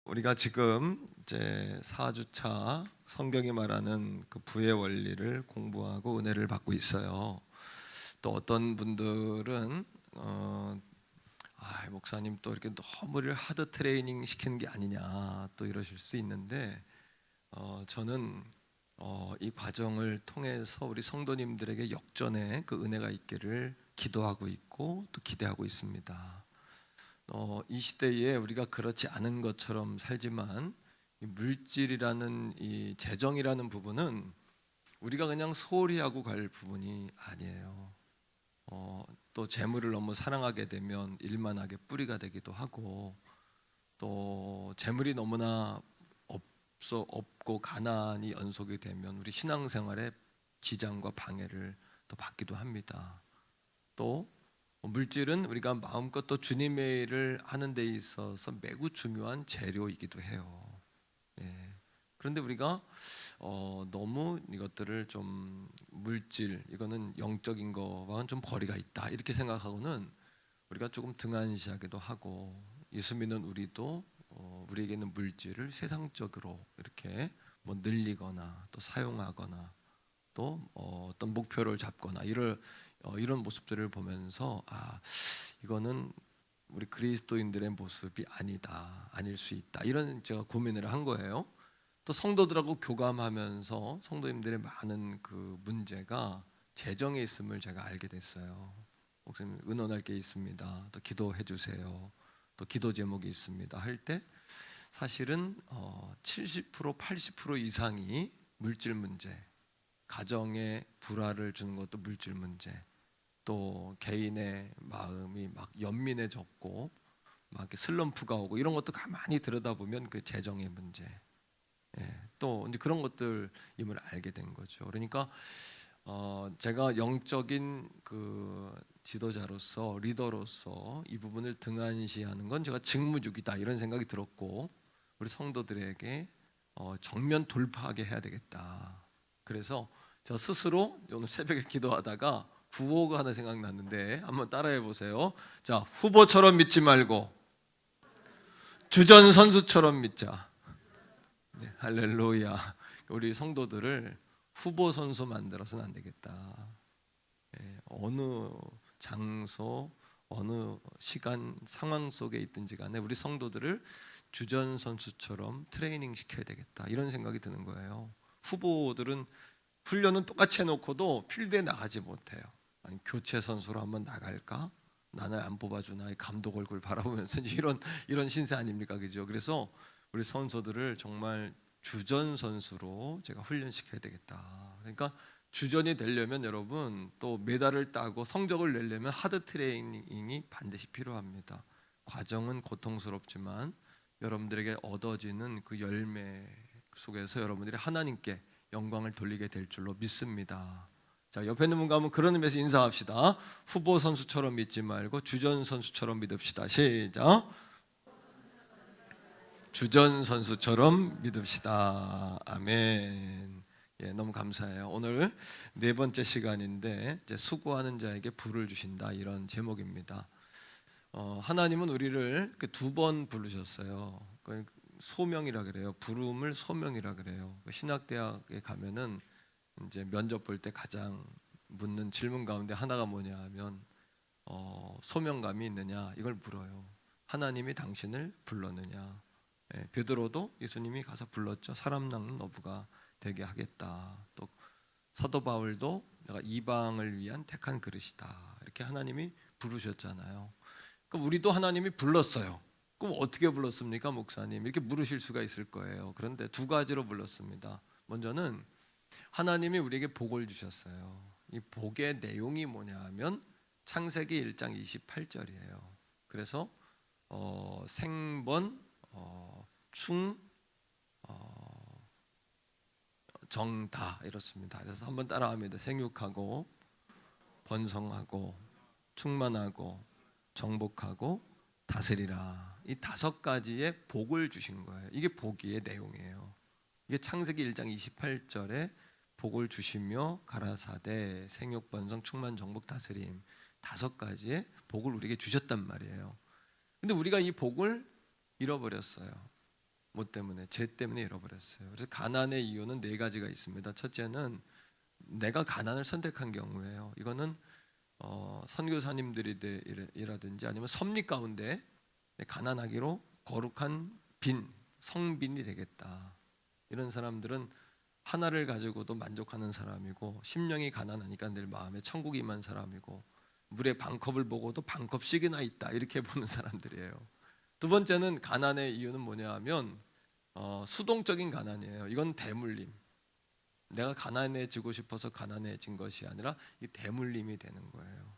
우리가 지금 이제 4주차 성경이 말하는 그 부의 원리를 공부하고 은혜를 받고 있어요. 또 어떤 분들은 목사님 또 이렇게 너무 하드 트레이닝 시키는 게 아니냐 또 이러실 수 있는데 저는 이 과정을 통해서 우리 성도님들에게 역전의 그 은혜가 있기를 기도하고 있고 또 기대하고 있습니다. 이 시대에 우리가 그렇지 않은 것처럼 살지만 이 물질이라는 이 재정이라는 부분은 우리가 그냥 소홀히 하고 갈 부분이 아니에요. 또 재물을 너무 사랑하게 되면 일만하게 뿌리가 되기도 하고, 또 재물이 너무나 없고 가난이 연속이 되면 우리 신앙생활에 지장과 방해를 또 받기도 합니다. 또 물질은 우리가 마음껏 또 주님의 일을 하는 데 있어서 매우 중요한 재료이기도 해요. 그런데 우리가 너무 이것들을 좀 물질, 이거는 영적인 거와는 좀 거리가 있다 이렇게 생각하고는 우리가 조금 등한시하기도 하고, 예수 믿는 우리도 우리에게 있는 물질을 세상적으로 이렇게 뭐 늘리거나 또 사용하거나 또 어떤 목표를 잡거나 이런 모습들을 보면서 이거는 우리 그리스도인들의 모습이 아닐 수 있다, 이런 제가 고민을 한 거예요. 또 성도들하고 교감하면서 성도님들의 많은 그 문제가 재정에 있음을 제가 알게 됐어요. 목사님 의논할 게 있습니다, 또 기도해 주세요, 또 기도 제목이 있습니다 할 때 사실은 70% 80% 이상이 물질 문제, 가정에 불화를 주는 것도 물질 문제, 또 개인의 마음이 막 연민해졌고 막 이렇게 슬럼프가 오고 이런 것도 가만히 들여다보면 그 재정의 문제, 또 이제 그런 것들임을 알게 된 거죠. 그러니까 제가 영적인 그 지도자로서 리더로서 이 부분을 등한시하는 건 제가 직무유기다 이런 생각이 들었고, 우리 성도들에게 정면 돌파하게 해야 되겠다. 그래서 저 스스로 오늘 새벽에 기도하다가 구호가 하나 생각났는데 한번 따라해 보세요. 자, 후보처럼 믿지 말고 주전 선수처럼 믿자. 네, 할렐루야. 우리 성도들을 후보 선수 만들어서는 안 되겠다. 어느 장소, 어느 시간, 상황 속에 있든지 간에 우리 성도들을 주전 선수처럼 트레이닝 시켜야 되겠다, 이런 생각이 드는 거예요. 후보들은 훈련은 똑같이 해놓고도 필드에 나가지 못해요. 아니, 교체 선수로 한번 나갈까? 나는 안 뽑아주나? 감독 얼굴 바라보면서 이런 신세 아닙니까, 그죠? 그래서 우리 선수들을 정말 주전 선수로 제가 훈련시켜야 되겠다. 그러니까 주전이 되려면 여러분, 또 메달을 따고 성적을 내려면 하드 트레이닝이 반드시 필요합니다. 과정은 고통스럽지만 여러분들에게 얻어지는 그 열매 속에서 여러분들이 하나님께 영광을 돌리게 될 줄로 믿습니다. 자, 옆에 있는 분과 한번 그런 의미에서 인사합시다. 후보 선수처럼 믿지 말고 주전 선수처럼 믿읍시다. 시작. 주전 선수처럼 믿읍시다. 아멘. 너무 감사해요. 오늘 네 번째 시간인데 이제 수고하는 자에게 부를 주신다, 이런 제목입니다. 하나님은 우리를 두 번 부르셨어요. 소명이라 그래요. 부름을 소명이라 그래요. 신학대학에 가면은 이제 면접 볼 때 가장 묻는 질문 가운데 하나가 뭐냐 하면 소명감이 있느냐, 이걸 물어요. 하나님이 당신을 불렀느냐. 베드로도 예수님이 가서 불렀죠. 사람 낚는 어부가 되게 하겠다. 또 사도 바울도 내가 이방을 위한 택한 그릇이다, 이렇게 하나님이 부르셨잖아요. 그럼 우리도 하나님이 불렀어요. 그럼 어떻게 불렀습니까, 목사님? 이렇게 물으실 수가 있을 거예요. 그런데 두 가지로 불렀습니다. 먼저는 하나님이 우리에게 복을 주셨어요. 이 복의 내용이 뭐냐 하면 창세기 1장 28절이에요. 그래서 생번 충 정다 이렇습니다. 그래서 한번 따라합니다. 생육하고 번성하고 충만하고 정복하고 다스리라. 이 다섯 가지의 복을 주신 거예요. 이게 복의 내용이에요. 이게 창세기 1장 28절에 복을 주시며 가라사대 생육 번성 충만 정복 다스림, 다섯 가지의 복을 우리에게 주셨단 말이에요. 근데 우리가 이 복을 잃어버렸어요. 뭐 때문에? 죄 때문에 잃어버렸어요. 그래서 가난의 이유는 네 가지가 있습니다. 첫째는 내가 가난을 선택한 경우예요. 이거는 선교사님들이라든지 아니면 섭리 가운데 가난하기로 거룩한 빈, 성빈이 되겠다. 이런 사람들은 하나를 가지고도 만족하는 사람이고, 심령이 가난하니까 늘 마음에 천국이 임한 사람이고, 물에 반컵을 보고도 반컵씩이나 있다, 이렇게 보는 사람들이에요. 두 번째는 가난의 이유는 뭐냐 하면 수동적인 가난이에요. 이건 대물림. 내가 가난해지고 싶어서 가난해진 것이 아니라 이 대물림이 되는 거예요.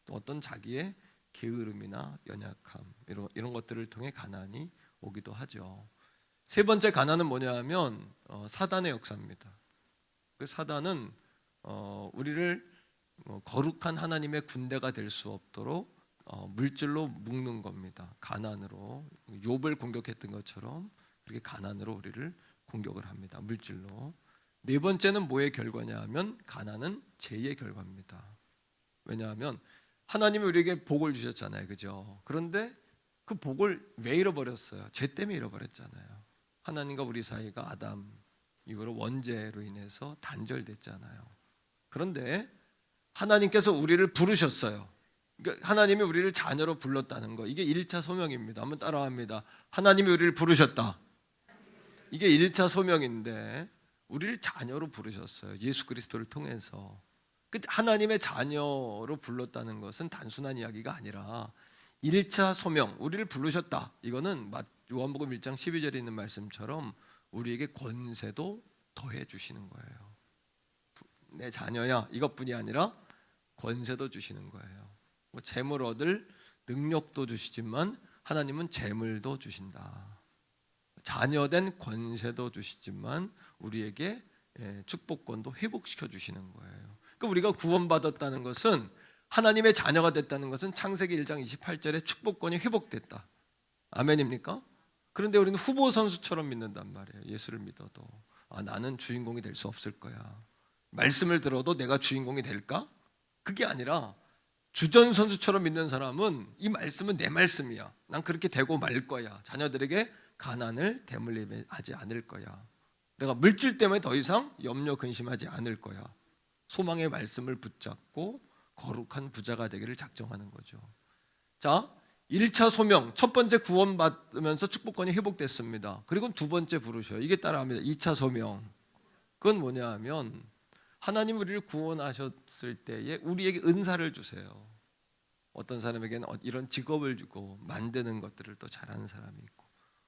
또 어떤 자기의 게으름이나 연약함, 이런 것들을 통해 가난이 오기도 하죠. 세 번째 가난은 뭐냐 하면 사단의 역사입니다. 그 사단은 우리를 거룩한 하나님의 군대가 될 수 없도록 물질로 묶는 겁니다. 가난으로. 욥을 공격했던 것처럼 그렇게 가난으로 우리를 공격을 합니다. 물질로. 네 번째는 뭐의 결과냐 하면 가난은 죄의 결과입니다. 왜냐하면 하나님이 우리에게 복을 주셨잖아요, 그죠? 그런데 그 복을 왜 잃어버렸어요? 죄 때문에 잃어버렸잖아요. 하나님과 우리 사이가 아담 이후로 원죄로 인해서 단절됐잖아요. 그런데 하나님께서 우리를 부르셨어요. 그러니까 하나님이 우리를 자녀로 불렀다는 거, 이게 1차 소명입니다. 한번 따라합니다. 하나님이 우리를 부르셨다. 이게 1차 소명인데 우리를 자녀로 부르셨어요. 예수 그리스도를 통해서. 하나님의 자녀로 불렀다는 것은 단순한 이야기가 아니라 1차 소명, 우리를 부르셨다. 이거는 요한복음 1장 12절에 있는 말씀처럼 우리에게 권세도 더해 주시는 거예요. 내 자녀야, 이것뿐이 아니라 권세도 주시는 거예요. 재물 얻을 능력도 주시지만 하나님은 재물도 주신다. 자녀된 권세도 주시지만 우리에게 축복권도 회복시켜 주시는 거예요. 그러니까 우리가 구원받았다는 것은, 하나님의 자녀가 됐다는 것은 창세기 1장 28절에 축복권이 회복됐다. 아멘입니까? 그런데 우리는 후보 선수처럼 믿는단 말이에요. 예수를 믿어도 나는 주인공이 될 수 없을 거야. 말씀을 들어도 내가 주인공이 될까? 그게 아니라 주전 선수처럼 믿는 사람은 이 말씀은 내 말씀이야. 난 그렇게 되고 말 거야. 자녀들에게 가난을 대물림하지 않을 거야. 내가 물질 때문에 더 이상 염려 근심하지 않을 거야. 소망의 말씀을 붙잡고 거룩한 부자가 되기를 작정하는 거죠. 자, 1차 소명, 첫 번째 구원받으면서 축복권이 회복됐습니다. 그리고 두 번째 부르셔요. 이게 따라합니다. 2차 소명. 그건 뭐냐 하면 하나님 우리를 구원하셨을 때에 우리에게 은사를 주세요. 어떤 사람에게는 이런 직업을 주고 만드는 것들을 또 잘하는 사람이 있고,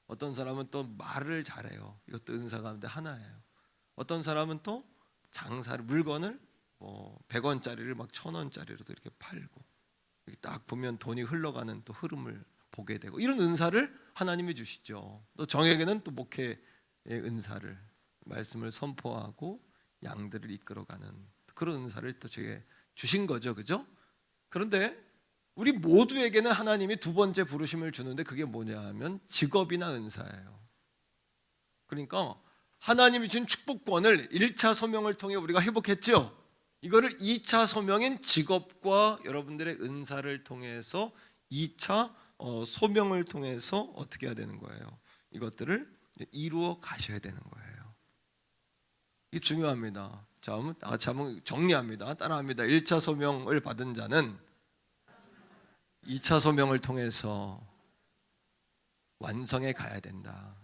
어떤 사람은 또 말을 잘해요. 이것도 은사 가운데 하나예요. 어떤 사람은 또 장사를, 물건을 100원짜리를 막 1000원짜리로도 이렇게 팔고, 이렇게 딱 보면 돈이 흘러가는 또 흐름을 보게 되고, 이런 은사를 하나님이 주시죠. 또 정에게는 또 목회의 은사를, 말씀을 선포하고 양들을 이끌어가는 그런 은사를 또 제게 주신 거죠, 그죠? 그런데 우리 모두에게는 하나님이 두 번째 부르심을 주는데 그게 뭐냐 하면 직업이나 은사예요. 그러니까 하나님이 준 축복권을 1차 소명을 통해 우리가 회복했죠. 이거를 2차 소명인 직업과 여러분들의 은사를 통해서 2차 소명을 통해서 어떻게 해야 되는 거예요? 이것들을 이루어 가셔야 되는 거예요. 이게 중요합니다. 자, 한번 정리합니다. 따라합니다. 1차 소명을 받은 자는 2차 소명을 통해서 완성해 가야 된다.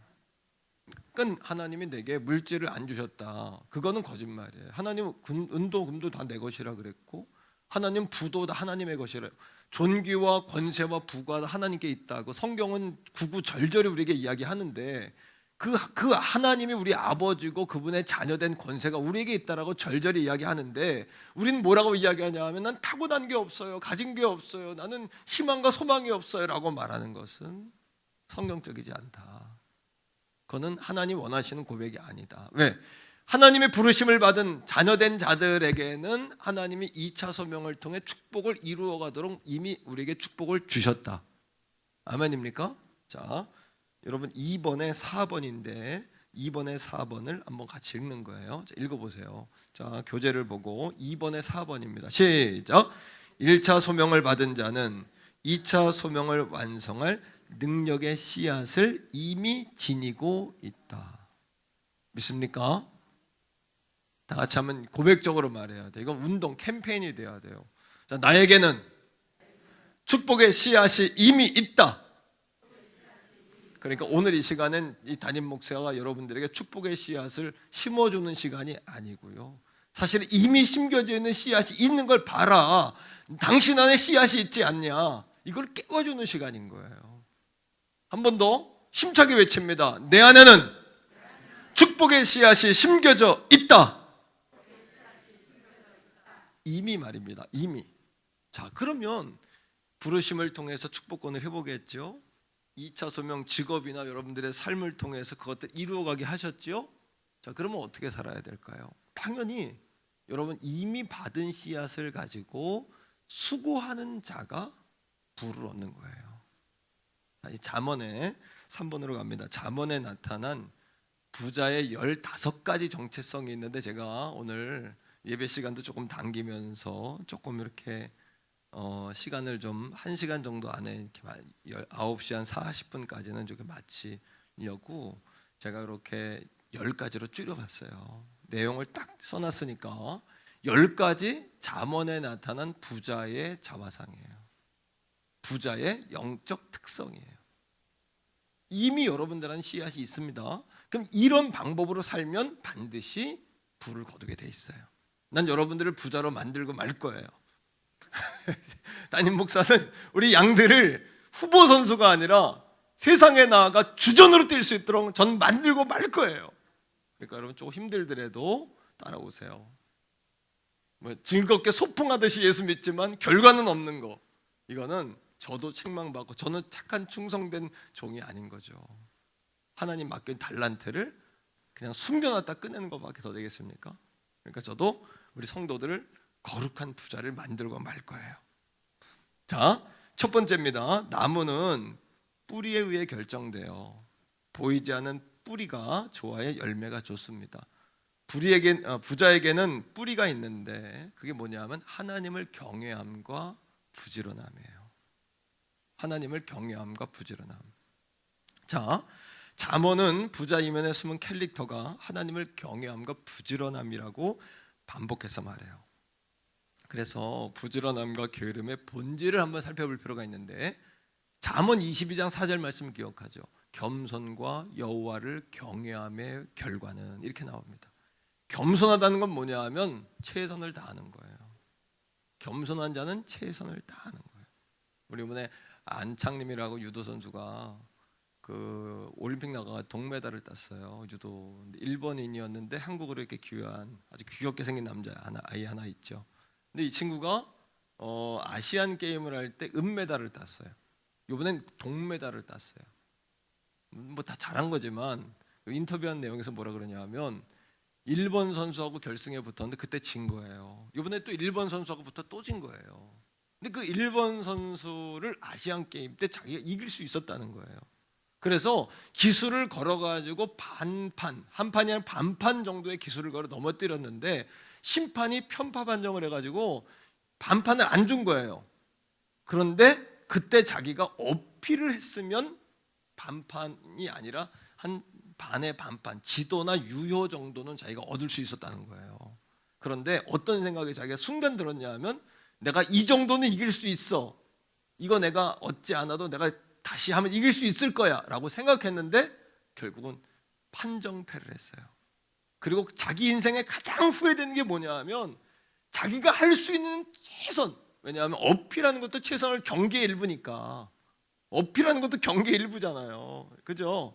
그러니까 하나님이 내게 물질을 안 주셨다. 그거는 거짓말이에요. 하나님은 은도 금도 다 내 것이라 그랬고, 하나님 부도 다 하나님의 것이라, 존귀와 권세와 부가 다 하나님께 있다고 성경은 구구절절히 우리에게 이야기하는데, 그 하나님이 우리 아버지고 그분의 자녀된 권세가 우리에게 있다라고 절절히 이야기하는데, 우리는 뭐라고 이야기하냐 하면 난 타고난 게 없어요, 가진 게 없어요, 나는 희망과 소망이 없어요 라고 말하는 것은 성경적이지 않다. 그거는 하나님 원하시는 고백이 아니다. 왜? 하나님의 부르심을 받은 자녀된 자들에게는 하나님이 2차 소명을 통해 축복을 이루어 가도록 이미 우리에게 축복을 주셨다. 아멘입니까? 자, 여러분 2번에 4번인데 2번에 4번을 한번 같이 읽는 거예요. 자, 읽어보세요. 자, 교재를 보고 2번에 4번입니다. 시작. 1차 소명을 받은 자는 2차 소명을 완성할 능력의 씨앗을 이미 지니고 있다. 믿습니까? 다 같이 한번 고백적으로 말해야 돼. 이건 운동 캠페인이 돼야 돼요. 자, 나에게는 축복의 씨앗이 이미 있다. 그러니까 오늘 이 시간은 이 담임 목사가 여러분들에게 축복의 씨앗을 심어주는 시간이 아니고요. 사실 이미 심겨져 있는 씨앗이 있는 걸 봐라. 당신 안에 씨앗이 있지 않냐. 이걸 깨워주는 시간인 거예요. 한 번 더 힘차게 외칩니다. 내 안에는 축복의 씨앗이 심겨져 있다. 이미 말입니다. 이미. 자, 그러면 부르심을 통해서 축복권을 해보겠죠. 2차 소명 직업이나 여러분들의 삶을 통해서 그것들 이루어가게 하셨죠. 자, 그러면 어떻게 살아야 될까요? 당연히 여러분 이미 받은 씨앗을 가지고 수고하는 자가 부를 얻는 거예요. 자, 이 잠언의 3번으로 갑니다. 잠언에 나타난 부자의 15가지 정체성이 있는데 제가 오늘 예배 시간도 조금 당기면서 조금 이렇게 시간을 좀 1시간 정도 안에 이렇게 9시 한 40분까지는 좀 마치려고 제가 이렇게 10가지로 줄여봤어요. 내용을 딱 써놨으니까 10가지 잠언에 나타난 부자의 자화상이에요. 부자의 영적 특성이에요. 이미 여러분들한테 씨앗이 있습니다. 그럼 이런 방법으로 살면 반드시 부를 거두게 돼 있어요. 난 여러분들을 부자로 만들고 말 거예요. 담임 목사는 우리 양들을 후보 선수가 아니라 세상에 나아가 주전으로 뛸 수 있도록 전 만들고 말 거예요. 그러니까 여러분 조금 힘들더라도 따라오세요. 뭐 즐겁게 소풍하듯이 예수 믿지만 결과는 없는 거, 이거는 저도 책망받고 저는 착한 충성된 종이 아닌 거죠. 하나님 맡긴 달란트를 그냥 숨겨놨다 꺼내는 것밖에 더 되겠습니까? 그러니까 저도 우리 성도들을 거룩한 부자를 만들고 말 거예요. 자, 첫 번째입니다. 나무는 뿌리에 의해 결정돼요. 보이지 않는 뿌리가 좋아야 열매가 좋습니다. 부자에게는 뿌리가 있는데 그게 뭐냐면 하나님을 경외함과 부지런함이에요. 하나님을 경외함과 부지런함. 자, 잠언은 부자 이면에 숨은 캐릭터가 하나님을 경외함과 부지런함이라고 반복해서 말해요. 그래서 부지런함과 게으름의 본질을 한번 살펴볼 필요가 있는데 잠언 22장 4절 말씀 기억하죠. 겸손과 여호와를 경외함의 결과는 이렇게 나옵니다. 겸손하다는 건 뭐냐 하면 최선을 다하는 거예요. 겸손한 자는 최선을 다하는 거예요. 우리 이번에 안창님이라고 유도 선수가 그 올림픽 나가 동메달을 땄어요. 유도 일본인이었는데 한국으로 이렇게 귀한 아주 귀엽게 생긴 아이 하나 있죠. 근데 이 친구가 아시안 게임을 할 때 은메달을 땄어요. 이번엔 동메달을 땄어요. 뭐 다 잘한 거지만 인터뷰한 내용에서 뭐라 그러냐면 일본 선수하고 결승에 붙었는데 그때 진 거예요. 이번에 또 일본 선수하고 붙어 또 진 거예요. 근데 그 일본 선수를 아시안 게임 때 자기가 이길 수 있었다는 거예요. 그래서 기술을 걸어가지고 한 판이 아니라 반판 정도의 기술을 걸어 넘어뜨렸는데 심판이 편파 판정을 해가지고 반판을 안 준 거예요. 그런데 그때 자기가 어필을 했으면 반판이 아니라 한 반의 반판, 지도나 유효 정도는 자기가 얻을 수 있었다는 거예요. 그런데 어떤 생각이 자기가 순간 들었냐면 내가 이 정도는 이길 수 있어. 이거 내가 얻지 않아도 내가 다시 하면 이길 수 있을 거야 라고 생각했는데 결국은 판정패를 했어요. 그리고 자기 인생에 가장 후회되는 게 뭐냐 하면 자기가 할 수 있는 최선, 왜냐하면 어필하는 것도 최선을 경계의 일부니까 어필하는 것도 경계의 일부잖아요. 그죠?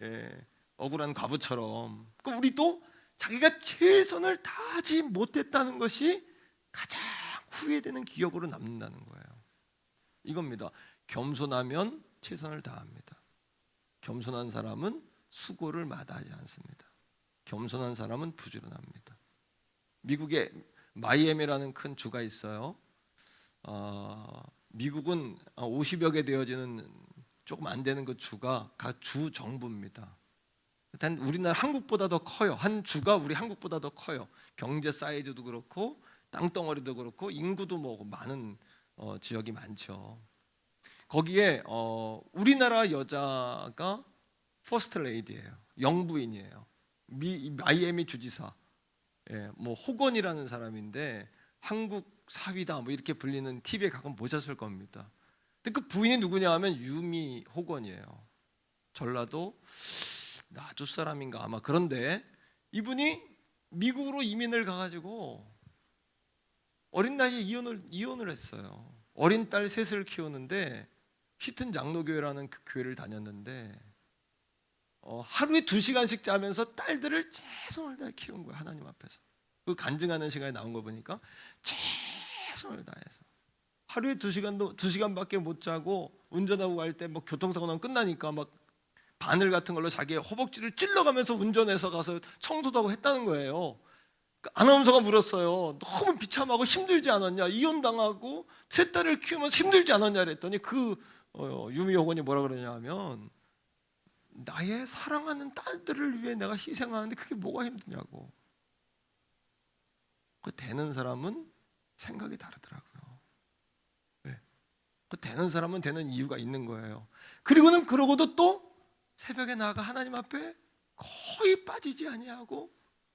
예, 억울한 과부처럼. 그럼 우리도 자기가 최선을 다하지 못했다는 것이 가장 후회되는 기억으로 남는다는 거예요. 이겁니다. 겸손하면 최선을 다합니다. 겸손한 사람은 수고를 마다하지 않습니다. 겸손한 사람은 부지런합니다. 미국에 마이애미라는 큰 주가 있어요. 미국은 50여 개 되어지는 조금 안 되는 그 주가 각 주 정부입니다. 일단 우리나라 한국보다 더 커요. 한 주가 우리 한국보다 더 커요. 경제 사이즈도 그렇고 땅덩어리도 그렇고 인구도 뭐 많은 지역이 많죠. 거기에 우리나라 여자가 퍼스트 레이디예요. 영부인이에요. 마이애미 주지사, 뭐 호건이라는 사람인데 한국 사위다 뭐 이렇게 불리는 TV에 가끔 보셨을 겁니다. 근데 그 부인이 누구냐 하면 유미 호건이에요. 전라도 나주 사람인가 아마. 그런데 이분이 미국으로 이민을 가가지고 어린 나이에 이혼을 했어요. 어린 딸 셋을 키우는데 휘튼 장로교회라는 그 교회를 다녔는데 하루에 2시간씩 자면서 딸들을 최선을 다해 키운 거예요. 하나님 앞에서. 그 간증하는 시간에 나온 거 보니까 최선을 다해서 하루에 2시간밖에 못 자고 운전하고 갈 때 뭐 교통사고 나면 끝나니까 막 바늘 같은 걸로 자기의 허벅지를 찔러가면서 운전해서 가서 청소도 하고 했다는 거예요. 아나운서가 물었어요. 너무 비참하고 힘들지 않았냐? 이혼당하고 세 딸을 키우면서 힘들지 않았냐? 그랬더니 유미 호건이 뭐라 그러냐 하면 나의 사랑하는 딸들을 위해 내가 희생하는데 그게 뭐가 힘드냐고. 그 되는 사람은 생각이 다르더라고요. 왜? 그 되는 사람은 되는 이유가 있는 거예요. 그러고도 또 새벽에 나가 하나님 앞에 거의 빠지지 아니하고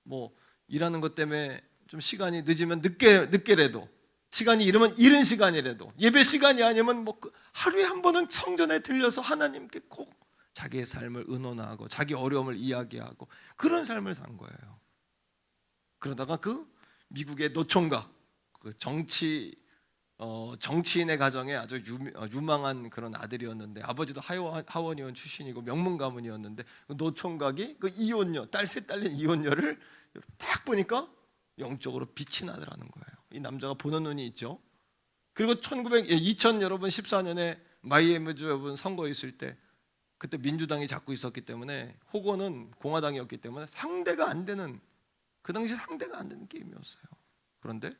뭐 일하는 것 때문에 좀 시간이 늦으면 늦게라도 시간이 이른 시간이라도 예배 시간이 아니면 뭐 하루에 한 번은 성전에 들려서 하나님께 꼭 자기의 삶을 의논하고 자기 어려움을 이야기하고 그런 삶을 산 거예요. 그러다가 그 미국의 노총각, 그 정치인의 가정에 아주 유망한 그런 아들이었는데 아버지도 하원 의원 출신이고 명문 가문이었는데 그 노총각이 그 이혼녀, 딸 셋 딸린 이혼녀를 딱 보니까 영적으로 빛이 나더라는 거예요. 이 남자가 보는 눈이 있죠. 그리고 2014년에 마이애미주 여러분 선거 있을 때 그때 민주당이 잡고 있었기 때문에 호건은 공화당이었기 때문에 상대가 안 되는, 그 당시 상대가 안 되는 게임이었어요. 그런데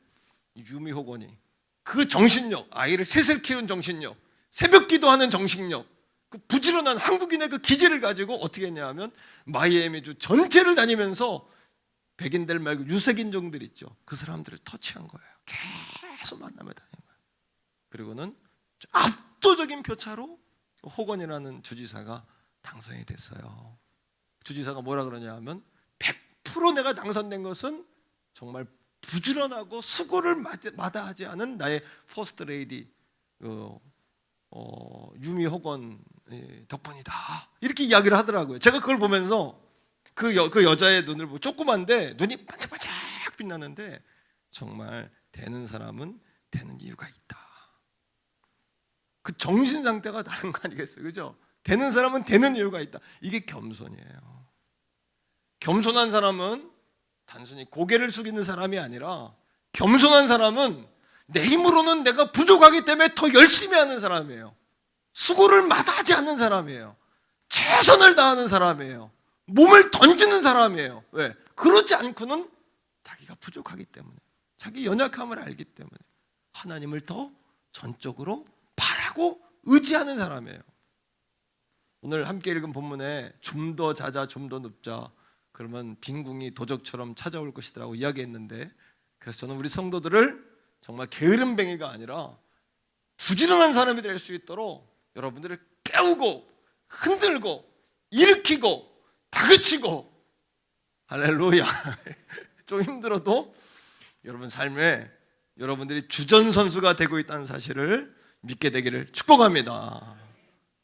유미 호건이 그 정신력, 아이를 셋을 키운 정신력, 새벽 기도하는 정신력, 그 부지런한 한국인의 그 기질을 가지고 어떻게 했냐 하면 마이애미주 전체를 다니면서 백인들 말고 유색인종들 있죠. 그 사람들을 터치한 거예요. 계속 만나며 다닌 거예요. 그리고는 압도적인 표차로 호건이라는 주지사가 당선이 됐어요. 주지사가 뭐라 그러냐 하면 100% 내가 당선된 것은 정말 부지런하고 수고를 마다하지 않은 나의 퍼스트 레이디 유미 호건 덕분이다. 이렇게 이야기를 하더라고요. 제가 그걸 보면서 그 여자의 눈을 보고 조그만데 눈이 반짝반짝 빛나는데 정말 되는 사람은 되는 이유가 있다. 그 정신 상태가 다른 거 아니겠어요? 그죠? 되는 사람은 되는 이유가 있다. 이게 겸손이에요. 겸손한 사람은 단순히 고개를 숙이는 사람이 아니라 겸손한 사람은 내 힘으로는 내가 부족하기 때문에 더 열심히 하는 사람이에요. 수고를 마다하지 않는 사람이에요. 최선을 다하는 사람이에요. 몸을 던지는 사람이에요. 왜? 그렇지 않고는 자기가 부족하기 때문에, 자기 연약함을 알기 때문에 하나님을 더 전적으로 바라고 의지하는 사람이에요. 오늘 함께 읽은 본문에 좀 더 자자 좀 더 눕자 그러면 빈궁이 도적처럼 찾아올 것이라고 이야기했는데, 그래서 저는 우리 성도들을 정말 게으름뱅이가 아니라 부지런한 사람이 될 수 있도록 여러분들을 깨우고 흔들고 일으키고 다그치고, 할렐루야. 좀 힘들어도 여러분 삶에 여러분들이 주전선수가 되고 있다는 사실을 믿게 되기를 축복합니다.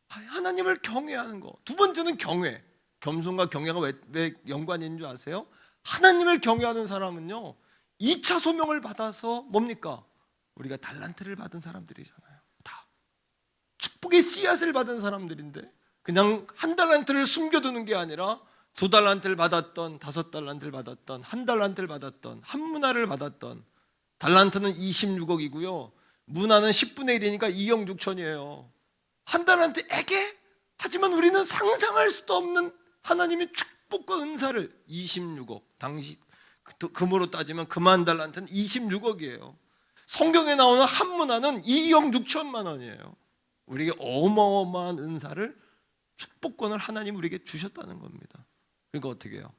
하나님을 경외하는 거. 두 번째는 경외. 겸손과 경외가 왜 연관이 있는 줄 아세요? 하나님을 경외하는 사람은요 2차 소명을 받아서 뭡니까? 우리가 달란트를 받은 사람들이잖아요. 다 축복의 씨앗을 받은 사람들인데 그냥 한 달란트를 숨겨두는 게 아니라 2달란트를 받았던 5달란트를 받았던 1달란트를 받았던 한 문화를 받았던, 달란트는 26억이고요 문화는 10분의 1이니까 2억 6천이에요. 한 달란트에게, 하지만 우리는 상상할 수도 없는 하나님의 축복과 은사를 26억, 당시 금으로 따지면 금한 달란트는 26억이에요. 성경에 나오는 한 문화는 2억 6천만 원이에요. 우리에게 어마어마한 은사를, 축복권을 하나님 우리에게 주셨다는 겁니다. 그러니까 어떻게 해요?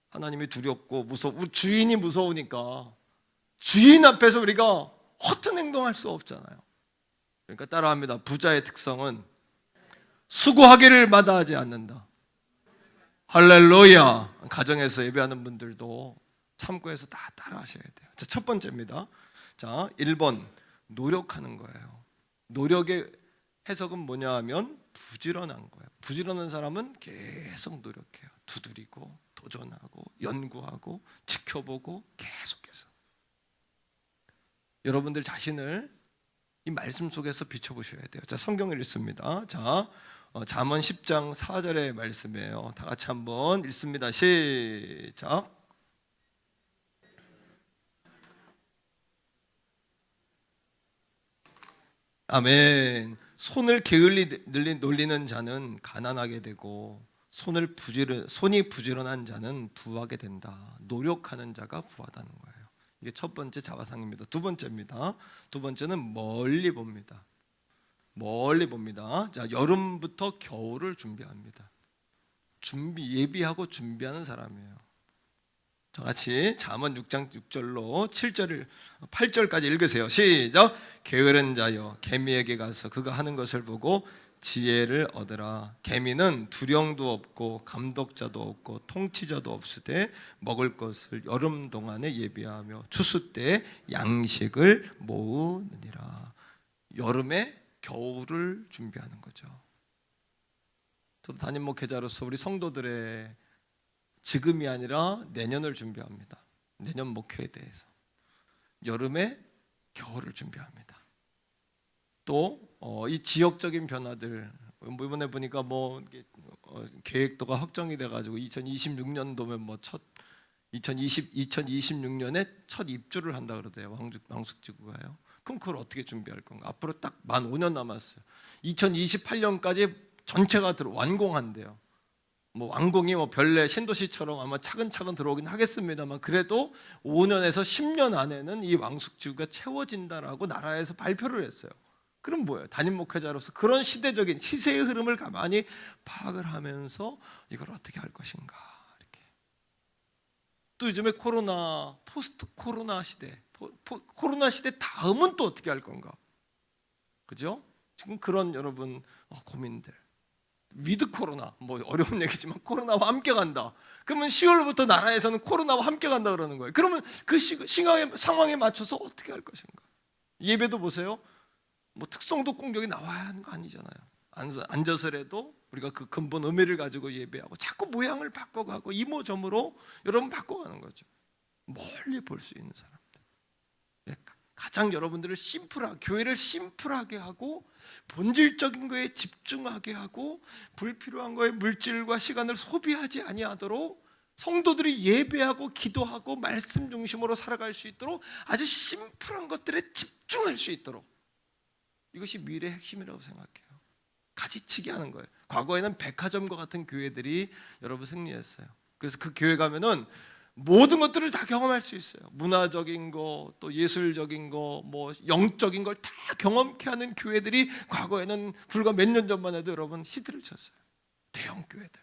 하나님이 두렵고 우리 주인이 무서우니까 주인 앞에서 우리가 허튼 행동할 수 없잖아요. 그러니까 따라합니다. 부자의 특성은 수고하기를 마다하지 않는다. 할렐루야. 가정에서 예배하는 분들도 참고해서 다 따라하셔야 돼요. 자, 첫 번째입니다. 자, 1번 노력하는 거예요. 노력의 해석은 뭐냐 하면 부지런한 거예요. 부지런한 사람은 계속 노력해요. 두드리고 도전하고 연구하고 지켜보고 계속해서. 여러분들 자신을 이 말씀 속에서 비춰보셔야 돼요. 자, 성경을 읽습니다. 자, 잠언 10장 4절의 말씀이에요. 다 같이 한번 읽습니다. 시작. 아멘. 손을 게을리 놀리는 자는 가난하게 되고 손이 부지런한 자는 부하게 된다. 노력하는 자가 부하다는 거예요. 이게 첫 번째 자화상입니다. 두 번째입니다. 두 번째는 멀리 봅니다. 멀리 봅니다. 자, 여름부터 겨울을 준비합니다. 예비하고 준비하는 사람이에요. 자, 같이 잠언 6장 6절로 8절까지 읽으세요. 시작. 게으른 자여 개미에게 가서 그가 하는 것을 보고 지혜를 얻으라. 개미는 두령도 없고 감독자도 없고 통치자도 없으되 먹을 것을 여름 동안에 예비하며 추수 때 양식을 모으느니라. 여름에 겨울을 준비하는 거죠. 저도 담임 목회자로서 우리 성도들의 지금이 아니라 내년을 준비합니다. 내년 목회에 대해서. 여름에 겨울을 준비합니다. 또 이 지역적인 변화들, 이번에 보니까 계획도가 확정이 돼가지고 2026년도면 2026년에 첫 입주를 한다 그러대요. 왕숙지구가요. 그럼 그걸 어떻게 준비할 건가? 앞으로 딱 만 5년 남았어요. 2028년까지 전체가 완공한대요. 완공이 별내 신도시처럼 아마 차근차근 들어오긴 하겠습니다만, 그래도 5년에서 10년 안에는 이 왕숙지구가 채워진다라고 나라에서 발표를 했어요. 그럼 뭐예요? 담임 목회자로서 그런 시대적인 시세의 흐름을 가만히 파악을 하면서 이걸 어떻게 할 것인가. 이렇게. 또 요즘에 포스트 코로나 시대, 코로나 시대 다음은 또 어떻게 할 건가? 그죠? 지금 그런 여러분 고민들. 위드 코로나, 어려운 얘기지만 코로나와 함께 간다. 그러면 10월부터 나라에서는 코로나와 함께 간다 그러는 거예요. 그러면 그 상황에 맞춰서 어떻게 할 것인가? 예배도 보세요. 특성도 공격이 나와야 하는 거 아니잖아요. 앉아서라도 우리가 그 근본 의미를 가지고 예배하고 자꾸 모양을 바꿔가고 이모저모로 여러분 바꿔가는 거죠. 멀리 볼 수 있는 사람들. 가장 여러분들을 교회를 심플하게 하고 본질적인 거에 집중하게 하고 불필요한 거에 물질과 시간을 소비하지 아니하도록 성도들이 예배하고 기도하고 말씀 중심으로 살아갈 수 있도록 아주 심플한 것들에 집중할 수 있도록, 이것이 미래의 핵심이라고 생각해요. 가지치기 하는 거예요. 과거에는 백화점과 같은 교회들이 여러분 승리했어요. 그래서 그 교회 가면은 모든 것들을 다 경험할 수 있어요. 문화적인 거, 또 예술적인 거, 영적인 걸 다 경험케 하는 교회들이 과거에는 불과 몇 년 전만 해도 여러분 히트를 쳤어요. 대형 교회들.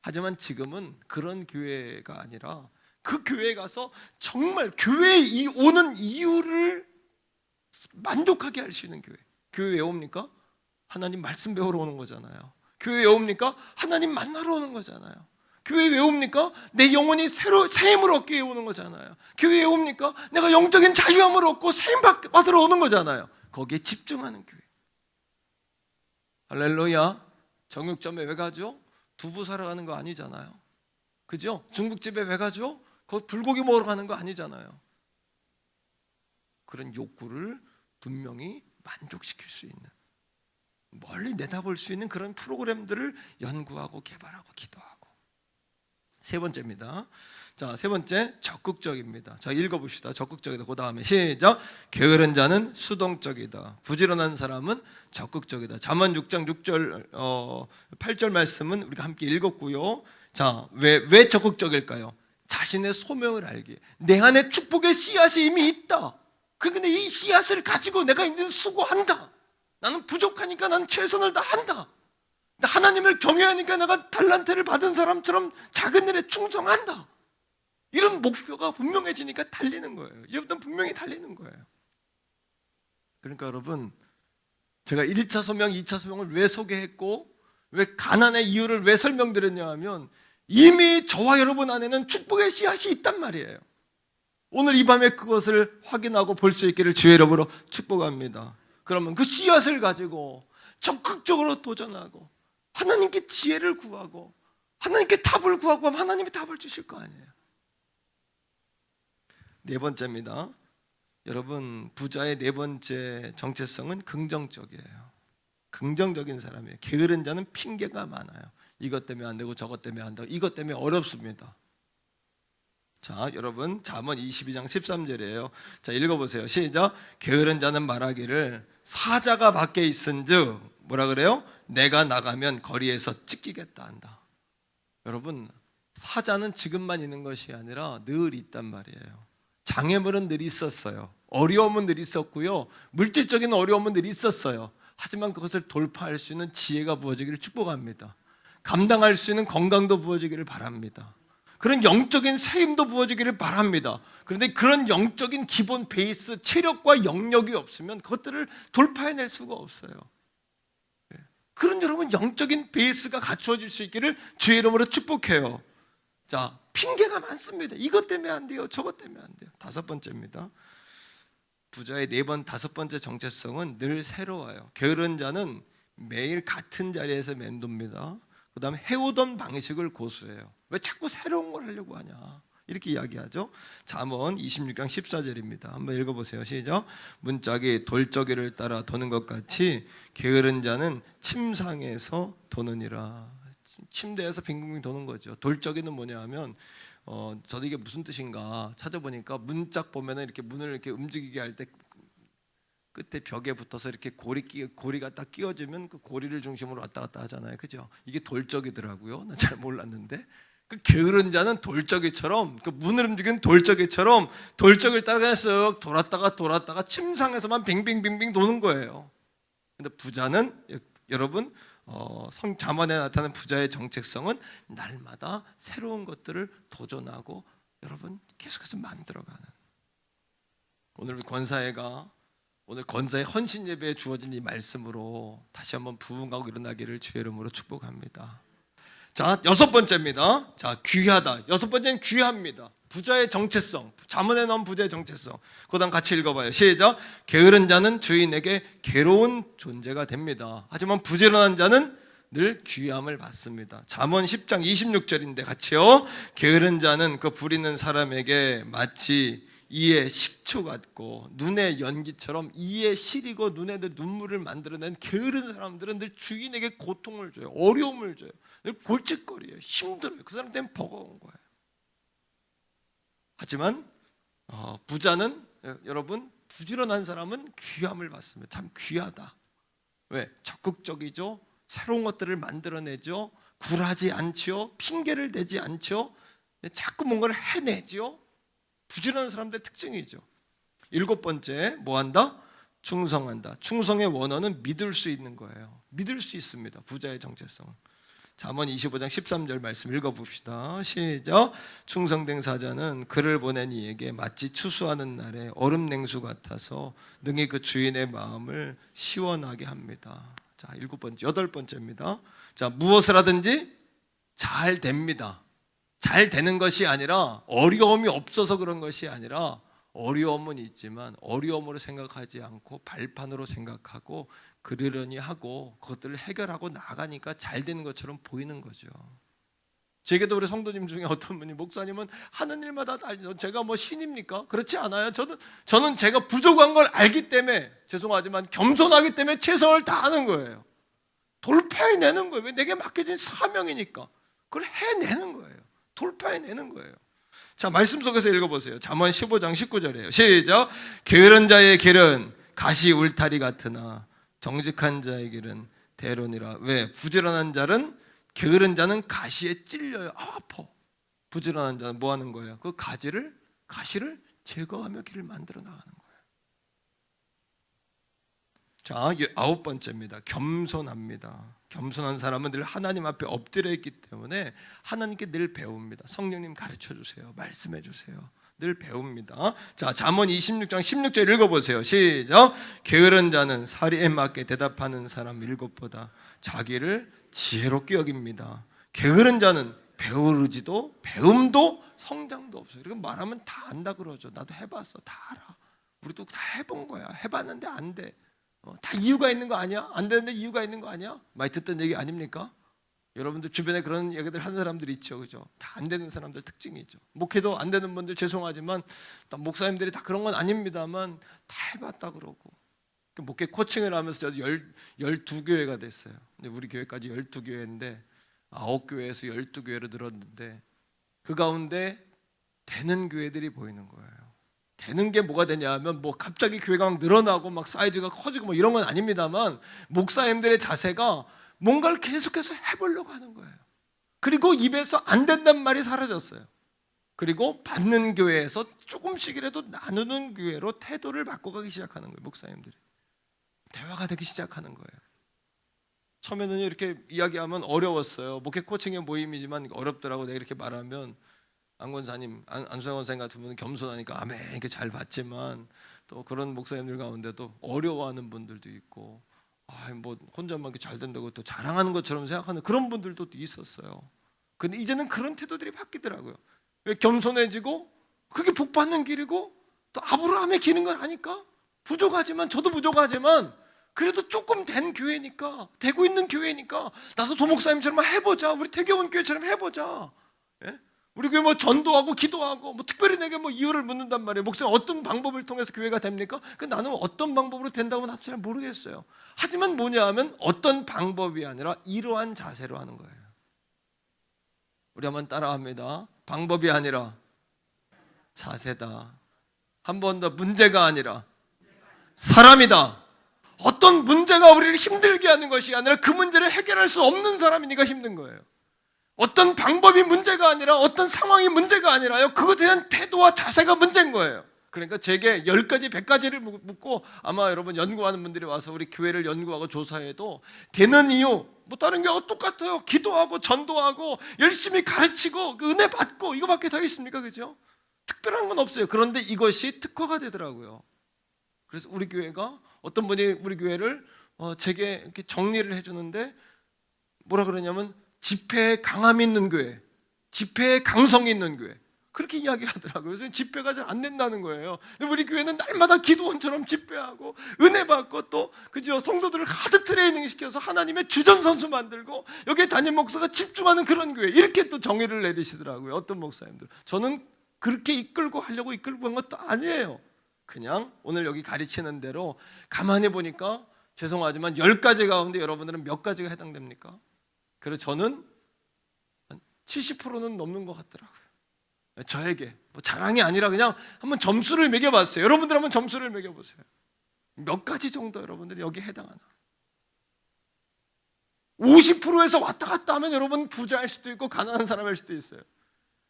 하지만 지금은 그런 교회가 아니라 그 교회에 가서 정말 교회에 오는 이유를 만족하게 할 수 있는 교회. 교회 왜 옵니까? 하나님 말씀 배우러 오는 거잖아요. 교회 왜 옵니까? 하나님 만나러 오는 거잖아요. 교회 왜 옵니까? 내 영혼이 새 힘을 얻기 위해 오는 거잖아요. 교회 왜 옵니까? 내가 영적인 자유함을 얻고 새 힘 받으러 오는 거잖아요. 거기에 집중하는 교회. 할렐루야. 정육점에 왜 가죠? 두부 사러 가는 거 아니잖아요. 그죠? 중국집에 왜 가죠? 거기 불고기 먹으러 가는 거 아니잖아요. 그런 욕구를 분명히 만족시킬 수 있는, 멀리 내다볼 수 있는 그런 프로그램들을 연구하고 개발하고 기도하고. 세 번째입니다. 자, 세 번째 적극적입니다. 자, 읽어봅시다. 적극적이다. 그 다음에 시작. 게으른 자는 수동적이다. 부지런한 사람은 적극적이다. 잠언 6장 6절 8절 말씀은 우리가 함께 읽었고요. 자, 왜 적극적일까요? 자신의 소명을 알기에. 내 안에 축복의 씨앗이 이미 있다. 그런데 이 씨앗을 가지고 내가 이제 수고한다. 나는 부족하니까 나는 최선을 다한다. 하나님을 경외하니까 내가 달란트를 받은 사람처럼 작은 일에 충성한다. 이런 목표가 분명해지니까 달리는 거예요. 이제부터 분명히 달리는 거예요. 그러니까 여러분, 제가 1차 소명, 2차 소명을 왜 소개했고 왜 가난의 이유를 왜 설명드렸냐 하면 이미 저와 여러분 안에는 축복의 씨앗이 있단 말이에요. 오늘 이 밤에 그것을 확인하고 볼 수 있기를 주의 이름으로 축복합니다. 그러면 그 씨앗을 가지고 적극적으로 도전하고 하나님께 지혜를 구하고 하나님께 답을 구하고 하면 하나님이 답을 주실 거 아니에요. 네 번째입니다. 여러분, 부자의 네 번째 정체성은 긍정적이에요. 긍정적인 사람이에요. 게으른 자는 핑계가 많아요. 이것 때문에 안 되고 저것 때문에 안 되고 이것 때문에 어렵습니다. 자, 여러분, 잠언 22장 13절이에요. 자, 읽어보세요. 시작. 게으른 자는 말하기를 사자가 밖에 있은즉 뭐라 그래요? 내가 나가면 거리에서 찢기겠다 한다. 여러분, 사자는 지금만 있는 것이 아니라 늘 있단 말이에요. 장애물은 늘 있었어요. 어려움은 늘 있었고요. 물질적인 어려움은 늘 있었어요. 하지만 그것을 돌파할 수 있는 지혜가 부어지기를 축복합니다. 감당할 수 있는 건강도 부어지기를 바랍니다. 그런 영적인 세임도 부어지기를 바랍니다. 그런데 그런 영적인 기본 베이스, 체력과 영역이 없으면 그것들을 돌파해낼 수가 없어요. 그런 여러분 영적인 베이스가 갖추어질 수 있기를 주의 이름으로 축복해요. 자, 핑계가 많습니다. 이것 때문에 안 돼요. 저것 때문에 안 돼요. 다섯 번째입니다. 부자의 다섯 번째 정체성은 늘 새로워요. 게으른 자는 매일 같은 자리에서 맴돕니다. 그 다음에 해오던 방식을 고수해요. 왜 자꾸 새로운 걸 하려고 하냐, 이렇게 이야기하죠. 잠언 26장 14절입니다. 한번 읽어보세요. 시작. 문짝이 돌저귀를 따라 도는 것 같이 게으른 자는 침상에서 도느니라. 침대에서 빙빙 도는 거죠. 돌저귀는 뭐냐 하면 저도 이게 무슨 뜻인가 찾아보니까 문짝 보면은 이렇게 문을 이렇게 움직이게 할 때 끝에 벽에 붙어서 이렇게 고리가 딱 끼워지면 그 고리를 중심으로 왔다 갔다 하잖아요. 그죠? 이게 돌저귀더라고요. 나 잘 몰랐는데 그 게으른 자는 돌저귀처럼, 그 문을 움직이는 돌저귀처럼 돌저귀를 따라가 쓱 돌았다가 침상에서만 빙빙빙빙 도는 거예요. 근데 부자는 여러분 잠언에 나타나는 부자의 정체성은 날마다 새로운 것들을 도전하고 여러분 계속해서 만들어가는. 오늘 권사의 헌신 예배에 주어진 이 말씀으로 다시 한번 부흥하고 일어나기를 주의 이름으로 축복합니다. 자, 여섯 번째입니다. 자, 귀하다. 여섯 번째는 귀합니다. 부자의 정체성, 잠언에 나온 부자의 정체성. 그다음 같이 읽어봐요. 시작. 게으른 자는 주인에게 괴로운 존재가 됩니다. 하지만 부지런한 자는 늘 귀함을 받습니다. 잠언 10장 26절인데 같이요. 게으른 자는 그 부리는 사람에게 마치 이의 식초 같고 눈의 연기처럼 이의 시리고 눈에 눈물을 만들어낸 게으른 사람들은 늘 주인에게 고통을 줘요. 어려움을 줘요. 늘 골칫거리예요. 힘들어요. 그 사람 때문에 버거운 거예요. 하지만 부자는 여러분 부지런한 사람은 귀함을 받습니다. 참 귀하다. 왜? 적극적이죠. 새로운 것들을 만들어내죠. 굴하지 않죠. 핑계를 대지 않죠. 자꾸 뭔가를 해내죠. 부지런한 사람들의 특징이죠. 일곱 번째, 뭐한다? 충성한다. 충성의 원어는 믿을 수 있는 거예요. 믿을 수 있습니다. 부자의 정체성. 잠언 25장 13절 말씀 읽어봅시다. 시작. 충성된 사자는 그를 보낸 이에게 마치 추수하는 날에 얼음 냉수 같아서 능히 그 주인의 마음을 시원하게 합니다. 자, 일곱 번째, 여덟 번째입니다. 자, 무엇을 하든지 잘 됩니다. 잘 되는 것이 아니라 어려움이 없어서 그런 것이 아니라 어려움은 있지만 어려움으로 생각하지 않고 발판으로 생각하고 그러려니 하고 그것들을 해결하고 나가니까 잘 되는 것처럼 보이는 거죠. 제게도 우리 성도님 중에 어떤 분이 목사님은 하는 일마다 다 제가 뭐 신입니까? 그렇지 않아요. 저는 제가 부족한 걸 알기 때문에 죄송하지만 겸손하기 때문에 최선을 다하는 거예요. 돌파해내는 거예요. 왜? 내게 맡겨진 사명이니까 그걸 해내는 거예요. 돌파해내는 거예요. 자, 말씀 속에서 읽어보세요. 잠언 15장 19절이에요. 시작. 게으른 자의 길은 가시 울타리 같으나 정직한 자의 길은 대론이라. 왜? 부지런한 자는 게으른 자는 가시에 찔려요. 아파. 부지런한 자는 뭐 하는 거예요? 그 가시를 제거하며 길을 만들어 나가는 거예요. 자, 아홉 번째입니다. 겸손합니다. 겸손한 사람은 늘 하나님 앞에 엎드려 있기 때문에 하나님께 늘 배웁니다. 성령님 가르쳐 주세요. 말씀해 주세요. 늘 배웁니다. 자, 잠언 26장 16절 읽어보세요. 시작. 게으른 자는 사리에 맞게 대답하는 사람 7보다 자기를 지혜롭게 여깁니다. 게으른 자는 배우르지도 배움도 성장도 없어요. 이렇게 말하면 다 안다 그러죠. 나도 해봤어. 다 알아. 우리도 다 해본 거야. 해봤는데 안 돼. 다 이유가 있는 거 아니야? 안 되는데 이유가 있는 거 아니야? 많이 듣던 얘기 아닙니까? 여러분들 주변에 그런 얘기들 하는 사람들이 있죠, 그죠? 다 안 되는 사람들 특징이 있죠. 목회도 안 되는 분들 죄송하지만 목사님들이 다 그런 건 아닙니다만 다 해봤다 그러고 목회 코칭을 하면서 저도 12교회가 됐어요. 우리 교회까지 12교회인데 9교회에서 12교회로 늘었는데 그 가운데 되는 교회들이 보이는 거예요. 되는 게 뭐가 되냐 하면 뭐 갑자기 교회가 막 늘어나고 막 사이즈가 커지고 뭐 이런 건 아닙니다만 목사님들의 자세가 뭔가를 계속해서 해보려고 하는 거예요. 그리고 입에서 안 된다는 말이 사라졌어요. 그리고 받는 교회에서 조금씩이라도 나누는 교회로 태도를 바꿔가기 시작하는 거예요. 목사님들이 대화가 되기 시작하는 거예요. 처음에는 이렇게 이야기하면 어려웠어요. 목회 코칭의 모임이지만 어렵더라고. 내가 이렇게 말하면 안권사님, 안수영 원사님 같은 분은 겸손하니까 아멘 이렇게 잘 받지만 또 그런 목사님들 가운데도 어려워하는 분들도 있고 뭐 혼자만 이렇게 잘 된다고 또 자랑하는 것처럼 생각하는 그런 분들도 있었어요. 근데 이제는 그런 태도들이 바뀌더라고요. 왜 겸손해지고 그게 복 받는 길이고 또 아브라함의 길인 걸 아니까 부족하지만 저도 부족하지만 그래도 조금 된 교회니까 되고 있는 교회니까 나도 도목사님처럼 해보자. 우리 태교원 교회처럼 해보자. 예? 우리 교회 뭐 전도하고 기도하고 뭐 특별히 내게 뭐 이유를 묻는단 말이에요. 목사님 어떤 방법을 통해서 교회가 됩니까? 나는 어떤 방법으로 된다고 나도 잘 모르겠어요. 하지만 뭐냐 하면 어떤 방법이 아니라 이러한 자세로 하는 거예요. 우리 한번 따라합니다. 방법이 아니라 자세다. 한 번 더 문제가 아니라 사람이다. 어떤 문제가 우리를 힘들게 하는 것이 아니라 그 문제를 해결할 수 없는 사람이니까 힘든 거예요. 어떤 방법이 문제가 아니라 어떤 상황이 문제가 아니라요. 그것에 대한 태도와 자세가 문제인 거예요. 그러니까 제게 10가지 100가지를 묻고 아마 여러분 연구하는 분들이 와서 우리 교회를 연구하고 조사해도 되는 이유 뭐 다른 교회하고 똑같아요. 기도하고 전도하고 열심히 가르치고 그 은혜 받고 이거밖에 더 있습니까? 그죠? 특별한 건 없어요. 그런데 이것이 특화가 되더라고요. 그래서 우리 교회가 어떤 분이 우리 교회를 제게 이렇게 정리를 해주는데 뭐라 그러냐면 집회에 강함이 있는 교회, 집회에 강성이 있는 교회 그렇게 이야기하더라고요. 그래서 집회가 잘 안 된다는 거예요. 우리 교회는 날마다 기도원처럼 집회하고 은혜 받고 또 그죠 성도들을 하드 트레이닝 시켜서 하나님의 주전 선수 만들고 여기에 담임 목사가 집중하는 그런 교회 이렇게 또 정의를 내리시더라고요. 어떤 목사님들 저는 그렇게 이끌고 하려고 이끌고 한 것도 아니에요. 그냥 오늘 여기 가르치는 대로 가만히 보니까 죄송하지만 10가지 가운데 여러분들은 몇 가지가 해당됩니까? 그래서 저는 한 70%는 넘는 것 같더라고요. 저에게 뭐 자랑이 아니라 그냥 한번 점수를 매겨봤어요. 여러분들 한번 점수를 매겨보세요. 몇 가지 정도 여러분들이 여기에 해당하나? 50%에서 왔다 갔다 하면 여러분 부자일 수도 있고 가난한 사람일 수도 있어요.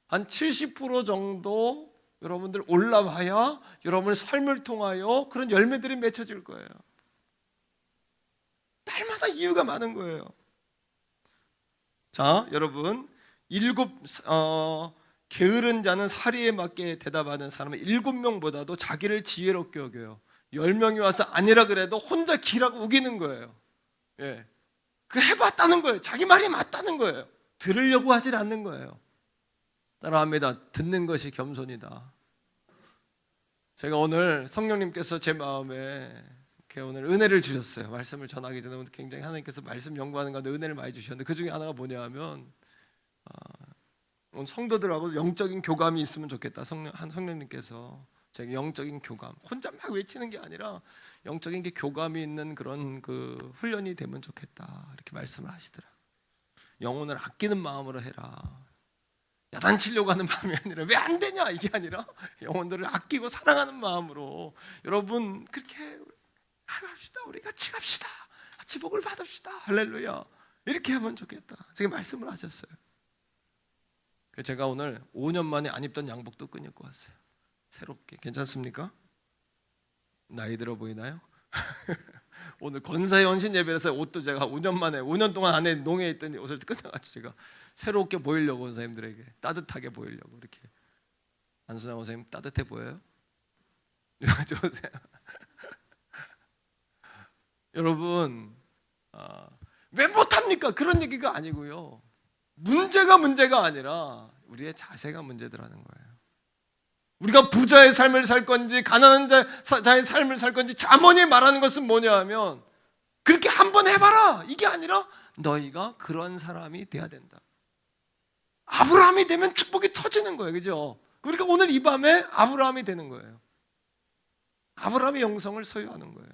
한 70% 정도 여러분들 올라와야 여러분의 삶을 통하여 그런 열매들이 맺혀질 거예요. 날마다 이유가 많은 거예요. 자, 여러분 게으른 자는 사리에 맞게 대답하는 사람은 7명보다도 자기를 지혜롭게 여겨요. 10명이 와서 아니라 그래도 혼자 기라고 우기는 거예요. 예, 그 해봤다는 거예요. 자기 말이 맞다는 거예요. 들으려고 하질 않는 거예요. 따라합니다. 듣는 것이 겸손이다. 제가 오늘 성령님께서 제 마음에 오늘 은혜를 주셨어요. 말씀을 전하기 전에 굉장히 하나님께서 말씀 연구하는 가운데 은혜를 많이 주셨는데 그 중에 하나가 뭐냐 하면 성도들하고 영적인 교감이 있으면 좋겠다. 성령님께서 제가 영적인 교감 혼자 막 외치는 게 아니라 영적인 게 교감이 있는 그런 그 훈련이 되면 좋겠다 이렇게 말씀을 하시더라고요. 영혼을 아끼는 마음으로 해라. 야단치려고 하는 마음이 아니라 왜 안 되냐 이게 아니라 영혼들을 아끼고 사랑하는 마음으로 여러분 그렇게 합시다. 우리 같이 갑시다. 같이 복을 받읍시다. 할렐루야. 이렇게 하면 좋겠다. 제가 말씀을 하셨어요. 제가 오늘 5년 만에 안 입던 양복도 끈입고 왔어요. 새롭게. 괜찮습니까? 나이 들어 보이나요? 오늘 권사의 헌신 예배에서 옷도 제가 5년 동안 안에 농에 있던 옷을 끊어가지고 제가 새롭게 보이려고 권사님들에게 따뜻하게 보이려고 이렇게 안순영 선생님 따뜻해 보여요? 좋으세요? 여러분, 왜 못합니까? 그런 얘기가 아니고요. 문제가 아니라 우리의 자세가 문제더라는 거예요. 우리가 부자의 삶을 살 건지 가난한 자의 삶을 살 건지 잠언이 말하는 것은 뭐냐 하면 그렇게 한번 해봐라 이게 아니라 너희가 그런 사람이 돼야 된다. 아브라함이 되면 축복이 터지는 거예요. 그죠? 그러니까 오늘 이 밤에 아브라함이 되는 거예요. 아브라함의 영성을 소유하는 거예요.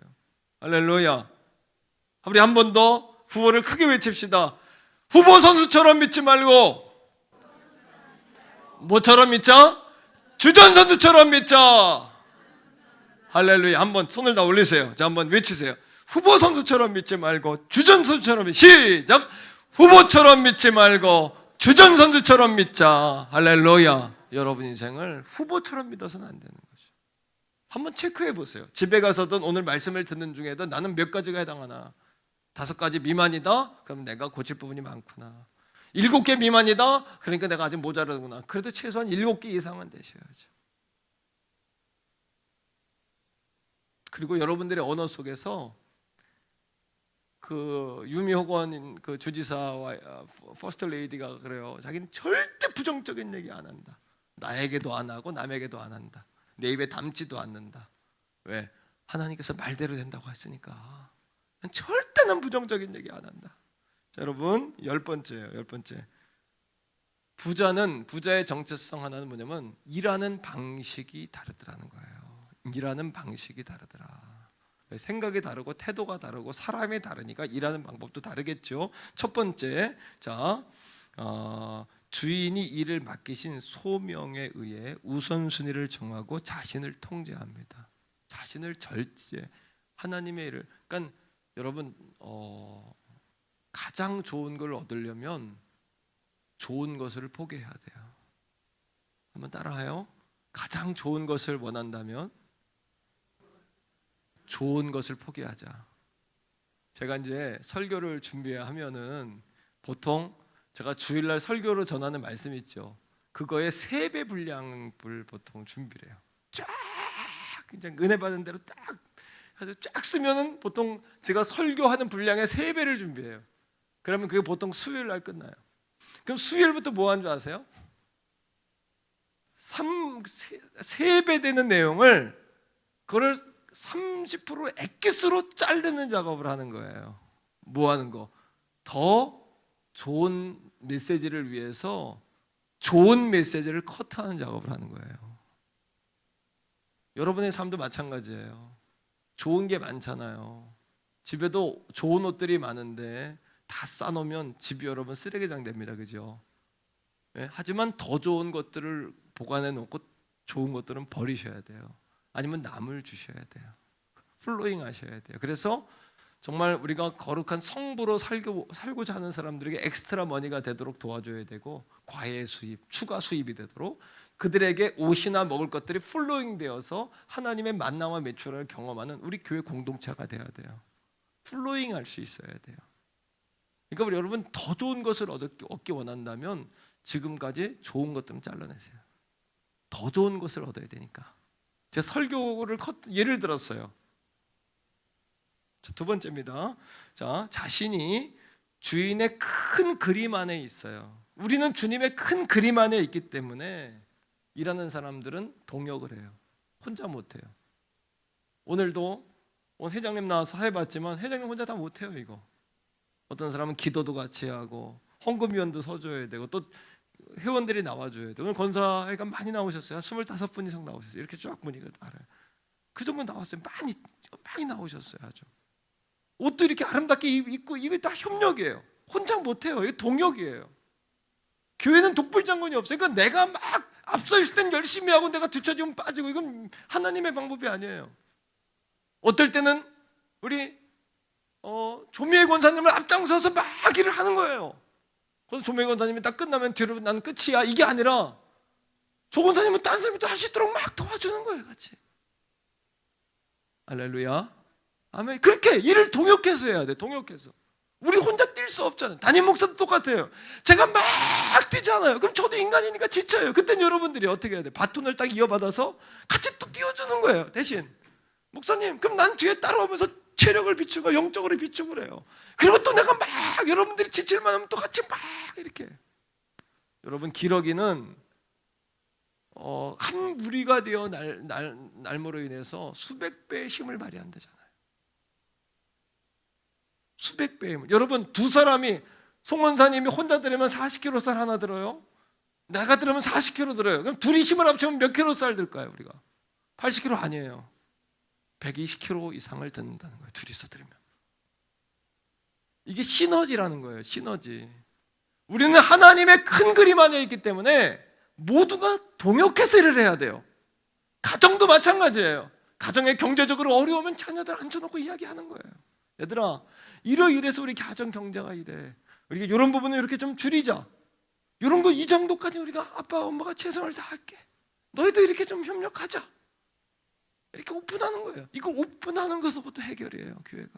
할렐루야. 우리 한 번 더 구호를 크게 외칩시다. 후보 선수처럼 믿지 말고 뭐처럼 믿자? 주전 선수처럼 믿자. 할렐루야. 한번 손을 다 올리세요. 자, 한번 외치세요. 후보 선수처럼 믿지 말고 주전 선수처럼 믿자. 시작. 후보처럼 믿지 말고 주전 선수처럼 믿자. 할렐루야. 여러분 인생을 후보처럼 믿어서는 안 되는 거죠. 한번 체크해 보세요. 집에 가서든 오늘 말씀을 듣는 중에도 나는 몇 가지가 해당하나. 5가지 미만이다? 그럼 내가 고칠 부분이 많구나. 7개 미만이다? 그러니까 내가 아직 모자르구나. 그래도 최소한 7개 이상은 되셔야죠. 그리고 여러분들의 언어 속에서 그 유미호건 그 주지사와 퍼스트 레이디가 그래요. 자기는 절대 부정적인 얘기 안 한다. 나에게도 안 하고 남에게도 안 한다. 내 입에 담지도 않는다. 왜? 하나님께서 말대로 된다고 했으니까. 절대 난 부정적인 얘기 안 한다. 자, 여러분 10번째예요. 10번째. 부자의 정체성 하나는 뭐냐면 일하는 방식이 다르더라는 거예요. 일하는 방식이 다르더라. 생각이 다르고 태도가 다르고 사람이 다르니까 일하는 방법도 다르겠죠. 첫 번째, 자, 주인이 일을 맡기신 소명에 의해 우선순위를 정하고 자신을 통제합니다. 자신을 절제. 하나님의 일을. 그러니까 여러분 가장 좋은 걸 얻으려면 좋은 것을 포기해야 돼요. 한번 따라해요. 가장 좋은 것을 원한다면 좋은 것을 포기하자. 제가 이제 설교를 준비하면은 보통 제가 주일날 설교로 전하는 말씀 있죠. 그거의 3배 분량을 보통 준비를 해요. 쫙 그냥 은혜 받은 대로 딱 해서 쫙 쓰면은 보통 제가 설교하는 분량의 3배를 준비해요. 그러면 그게 보통 수요일날 끝나요. 그럼 수요일부터 뭐 하는 줄 아세요? 3배 되는 내용을 그걸 30% 엑기스로 자르는 작업을 하는 거예요. 뭐 하는 거? 더 좋은 메시지를 위해서 좋은 메시지를 커트하는 작업을 하는 거예요. 여러분의 삶도 마찬가지예요. 좋은 게 많잖아요. 집에도 좋은 옷들이 많은데 다 싸놓으면 집이 여러분 쓰레기장 됩니다. 그죠? 네? 하지만 더 좋은 것들을 보관해 놓고 좋은 것들은 버리셔야 돼요. 아니면 남을 주셔야 돼요. 플로잉 하셔야 돼요. 그래서 정말 우리가 거룩한 성부로 살고자 하는 사람들에게 엑스트라 머니가 되도록 도와줘야 되고 과외 수입, 추가 수입이 되도록 그들에게 옷이나 먹을 것들이 플로잉 되어서 하나님의 만나와 매출을 경험하는 우리 교회 공동체가 돼야 돼요. 플로잉 할 수 있어야 돼요. 그러니까 우리 여러분 더 좋은 것을 얻기 원한다면 지금까지 좋은 것들은 잘라내세요. 더 좋은 것을 얻어야 되니까. 제가 설교를 예를 들었어요. 자, 2번째입니다. 자, 자신이 주인의 큰 그림 안에 있어요. 우리는 주님의 큰 그림 안에 있기 때문에 일하는 사람들은 동역을 해요. 혼자 못해요. 오늘도 오늘 회장님 나와서 해봤지만 회장님 혼자 다 못해요. 이거 어떤 사람은 기도도 같이 하고 헌금위원도 서줘야 되고 또 회원들이 나와줘야 돼요. 오늘 권사회가 많이 나오셨어요. 한 25분 이상 나오셨어요. 이렇게 쫙 보니까 알아요. 그 정도 나왔어요. 많이 나오셨어요. 아주 옷도 이렇게 아름답게 입고 이게 다 협력이에요. 혼자 못해요. 이게 동역이에요. 교회는 독불장군이 없어요. 그러니까 내가 막 앞서 있을 땐 열심히 하고 내가 뒤처지면 빠지고 이건 하나님의 방법이 아니에요. 어떨 때는 우리 조미애 권사님을 앞장서서 막 일을 하는 거예요. 그래서 조미애 권사님이 딱 끝나면 뒤로 나는 끝이야 이게 아니라 조 권사님은 다른 사람이 또 할 수 있도록 막 도와주는 거예요. 같이. 할렐루야. 아멘. 그렇게 일을 동역해서 해야 돼. 동역해서. 우리 혼자 뛸 수 없잖아요. 담임 목사도 똑같아요. 제가 막 뛰잖아요. 그럼 저도 인간이니까 지쳐요. 그땐 여러분들이 어떻게 해야 돼요? 바톤을 딱 이어받아서 같이 또 뛰어주는 거예요. 대신 목사님, 그럼 난 뒤에 따라오면서 체력을 비추고 영적으로 비추고 그래요. 그리고 또 내가 막 여러분들이 지칠만 하면 또 같이 막 이렇게. 여러분, 기러기는 한 무리가 되어 날모로 인해서 수백 배의 힘을 발휘한다잖아요. 수백 배의 힘을. 여러분, 두 사람이, 송원사님이 혼자 들으면 40kg 쌀 하나 들어요. 내가 들으면 40kg 들어요. 그럼 둘이 힘을 합치면 몇 킬로 쌀 들까요? 우리가 80kg 아니에요. 120kg 이상을 듣는다는 거예요. 둘이서 들으면. 이게 시너지라는 거예요. 시너지. 우리는 하나님의 큰 그림 안에 있기 때문에 모두가 동역해서 일을 해야 돼요. 가정도 마찬가지예요. 가정에 경제적으로 어려우면 자녀들 앉혀놓고 이야기하는 거예요. 얘들아, 이래서 우리 가정 경제가 이래. 우리가 이런 부분을 이렇게 좀 줄이자. 이런 거 이 정도까지 우리가 아빠 엄마가 최선을 다할게. 너희도 이렇게 좀 협력하자. 이렇게 오픈하는 거예요. 이거 오픈하는 것부터 해결이에요. 교회가.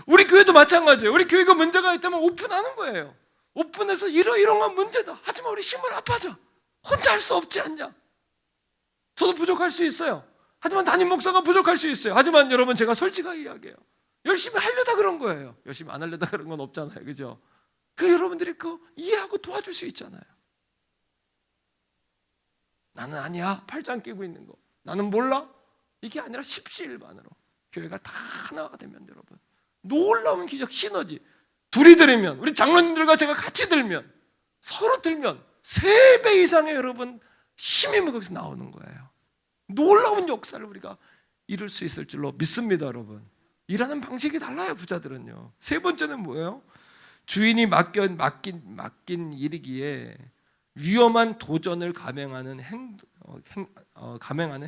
우리 교회도 마찬가지예요. 우리 교회가 문제가 있다면 오픈하는 거예요. 오픈해서 이런 건 문제다. 하지만 우리 힘을 합하자. 혼자 할 수 없지 않냐? 저도 부족할 수 있어요. 하지만 담임 목사가 부족할 수 있어요. 하지만 여러분, 제가 솔직하게 이야기해요. 열심히 하려다 그런 거예요. 열심히 안 하려다 그런 건 없잖아요. 그죠? 그래서 여러분들이 그거 이해하고 도와줄 수 있잖아요. 나는 아니야. 팔짱 끼고 있는 거. 나는 몰라. 이게 아니라 십시일반으로 교회가 다 하나가 되면, 여러분, 놀라운 기적, 시너지. 둘이 들으면, 우리 장로님들과 제가 같이 들면, 서로 들면 3배 이상의 여러분 힘이 거기서 나오는 거예요. 놀라운 역사를 우리가 이룰 수 있을 줄로 믿습니다. 여러분, 일하는 방식이 달라요. 부자들은요. 세 번째는 뭐예요? 주인이 맡긴 일이기에 위험한 도전을 감행하는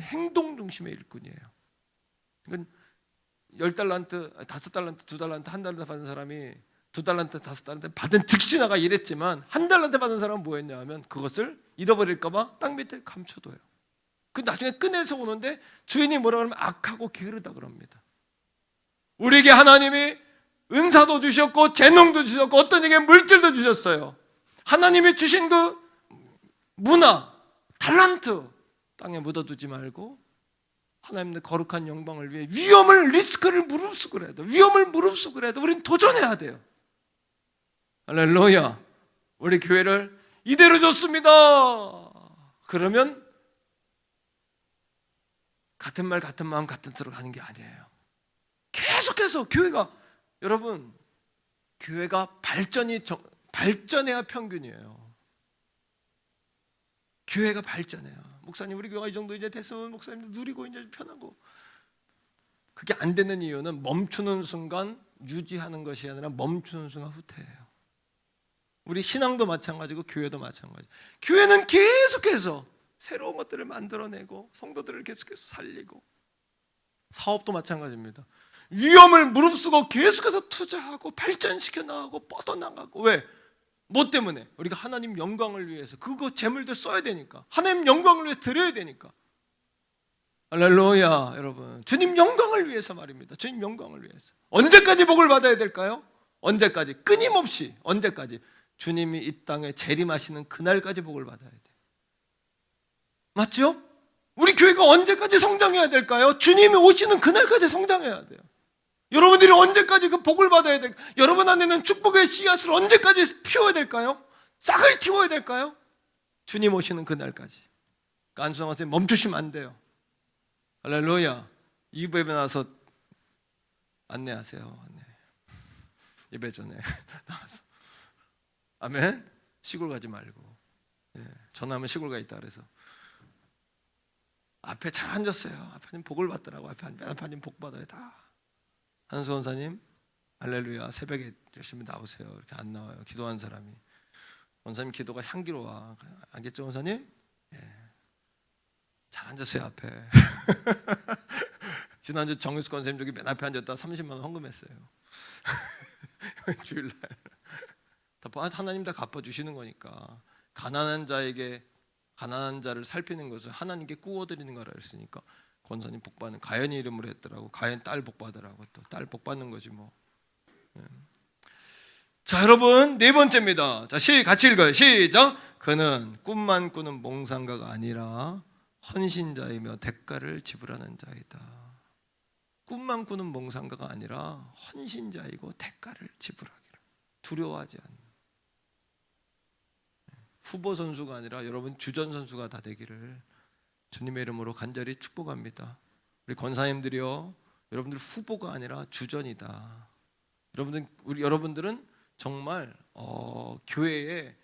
행동 중심의 일꾼이에요. 그러니까 10달란트, 5달란트, 2달란트, 1달란트 받은 사람이 2달란트, 5달란트 받은 즉시 나가 일했지만 1달란트 받은 사람은 뭐 했냐 하면 그것을 잃어버릴까 봐 땅 밑에 감춰둬요. 그 나중에 꺼내서 오는데 주인이 뭐라 그러면 악하고 게으르다 그럽니다. 우리에게 하나님이 은사도 주셨고 재능도 주셨고 어떤 에게 물질도 주셨어요. 하나님이 주신 그 문화, 달란트 땅에 묻어두지 말고 하나님의 거룩한 영광을 위해 리스크를 무릅쓰고 그래도, 위험을 무릅쓰고 그래도 우리는 도전해야 돼요. 할렐루야. 우리 교회를 이대로 줬습니다. 그러면 같은 말 같은 마음 같은 뜻으로 가는 게 아니에요. 계속해서 교회가, 여러분, 교회가 발전해야 평균이에요. 교회가 발전해요. 목사님, 우리 교회가 이 정도 이제 됐으면 목사님도 누리고 이제 편하고. 그게 안 되는 이유는 멈추는 순간 유지하는 것이 아니라 멈추는 순간 후퇴해요. 우리 신앙도 마찬가지고 교회도 마찬가지. 교회는 계속해서 새로운 것들을 만들어내고 성도들을 계속해서 살리고, 사업도 마찬가지입니다. 위험을 무릅쓰고 계속해서 투자하고 발전시켜 나가고 뻗어나가고. 왜? 뭐 때문에? 우리가 하나님 영광을 위해서 그거 재물들 써야 되니까, 하나님 영광을 위해서 드려야 되니까. 할렐루야. 여러분, 주님 영광을 위해서 말입니다. 주님 영광을 위해서. 언제까지 복을 받아야 될까요? 언제까지? 끊임없이. 언제까지? 주님이 이 땅에 재림하시는 그날까지 복을 받아야 돼요. 맞죠? 우리 교회가 언제까지 성장해야 될까요? 주님이 오시는 그날까지 성장해야 돼요. 여러분들이 언제까지 그 복을 받아야 될까요? 여러분 안에는 축복의 씨앗을 언제까지 피워야 될까요? 싹을 틔워야 될까요? 주님 오시는 그날까지. 안수상 선생님, 멈추시면 안 돼요. 할렐루야. 2부 예배 나와서 안내하세요. 안내. 예배 전에 나와서. 아멘. 시골 가지 말고. 전화하면 시골 가 있다 그래서 앞에 잘 앉았어요. 아빠님 복을 받더라고. 아빠님 복 받아요. 다. 한수 원사님, 할렐루야, 새벽에 열심히 나오세요. 이렇게 안 나와요. 기도한 사람이. 원사님 기도가 향기로워. 알겠죠, 원사님? 잘 앉았어요, 앞에. 지난주 정유수 권사님 저기 맨 앞에 앉았다 30만 원 헌금했어요. 주일날. 하나님 다 갚아주시는 거니까. 가난한 자를 살피는 것을 하나님께 구워드리는 거라 했으니까 권사님 복받는, 가연이 이름으로 했더라고. 가연 딸 복받으라고. 또 딸 복받는 거지 뭐. 자, 여러분, 네 번째입니다. 자, 같이 읽어요. 시작. 그는 꿈만 꾸는 몽상가가 아니라 헌신자이며 대가를 지불하는 자이다. 꿈만 꾸는 몽상가가 아니라 헌신자이고 대가를 지불하기를, 두려워하지 않는 후보 선수가 아니라 여러분 주전 선수가 다 되기를 주님의 이름으로 간절히 축복합니다. 우리 권사님들이요, 여러분들 후보가 아니라 주전이다. 여러분들은 정말 교회의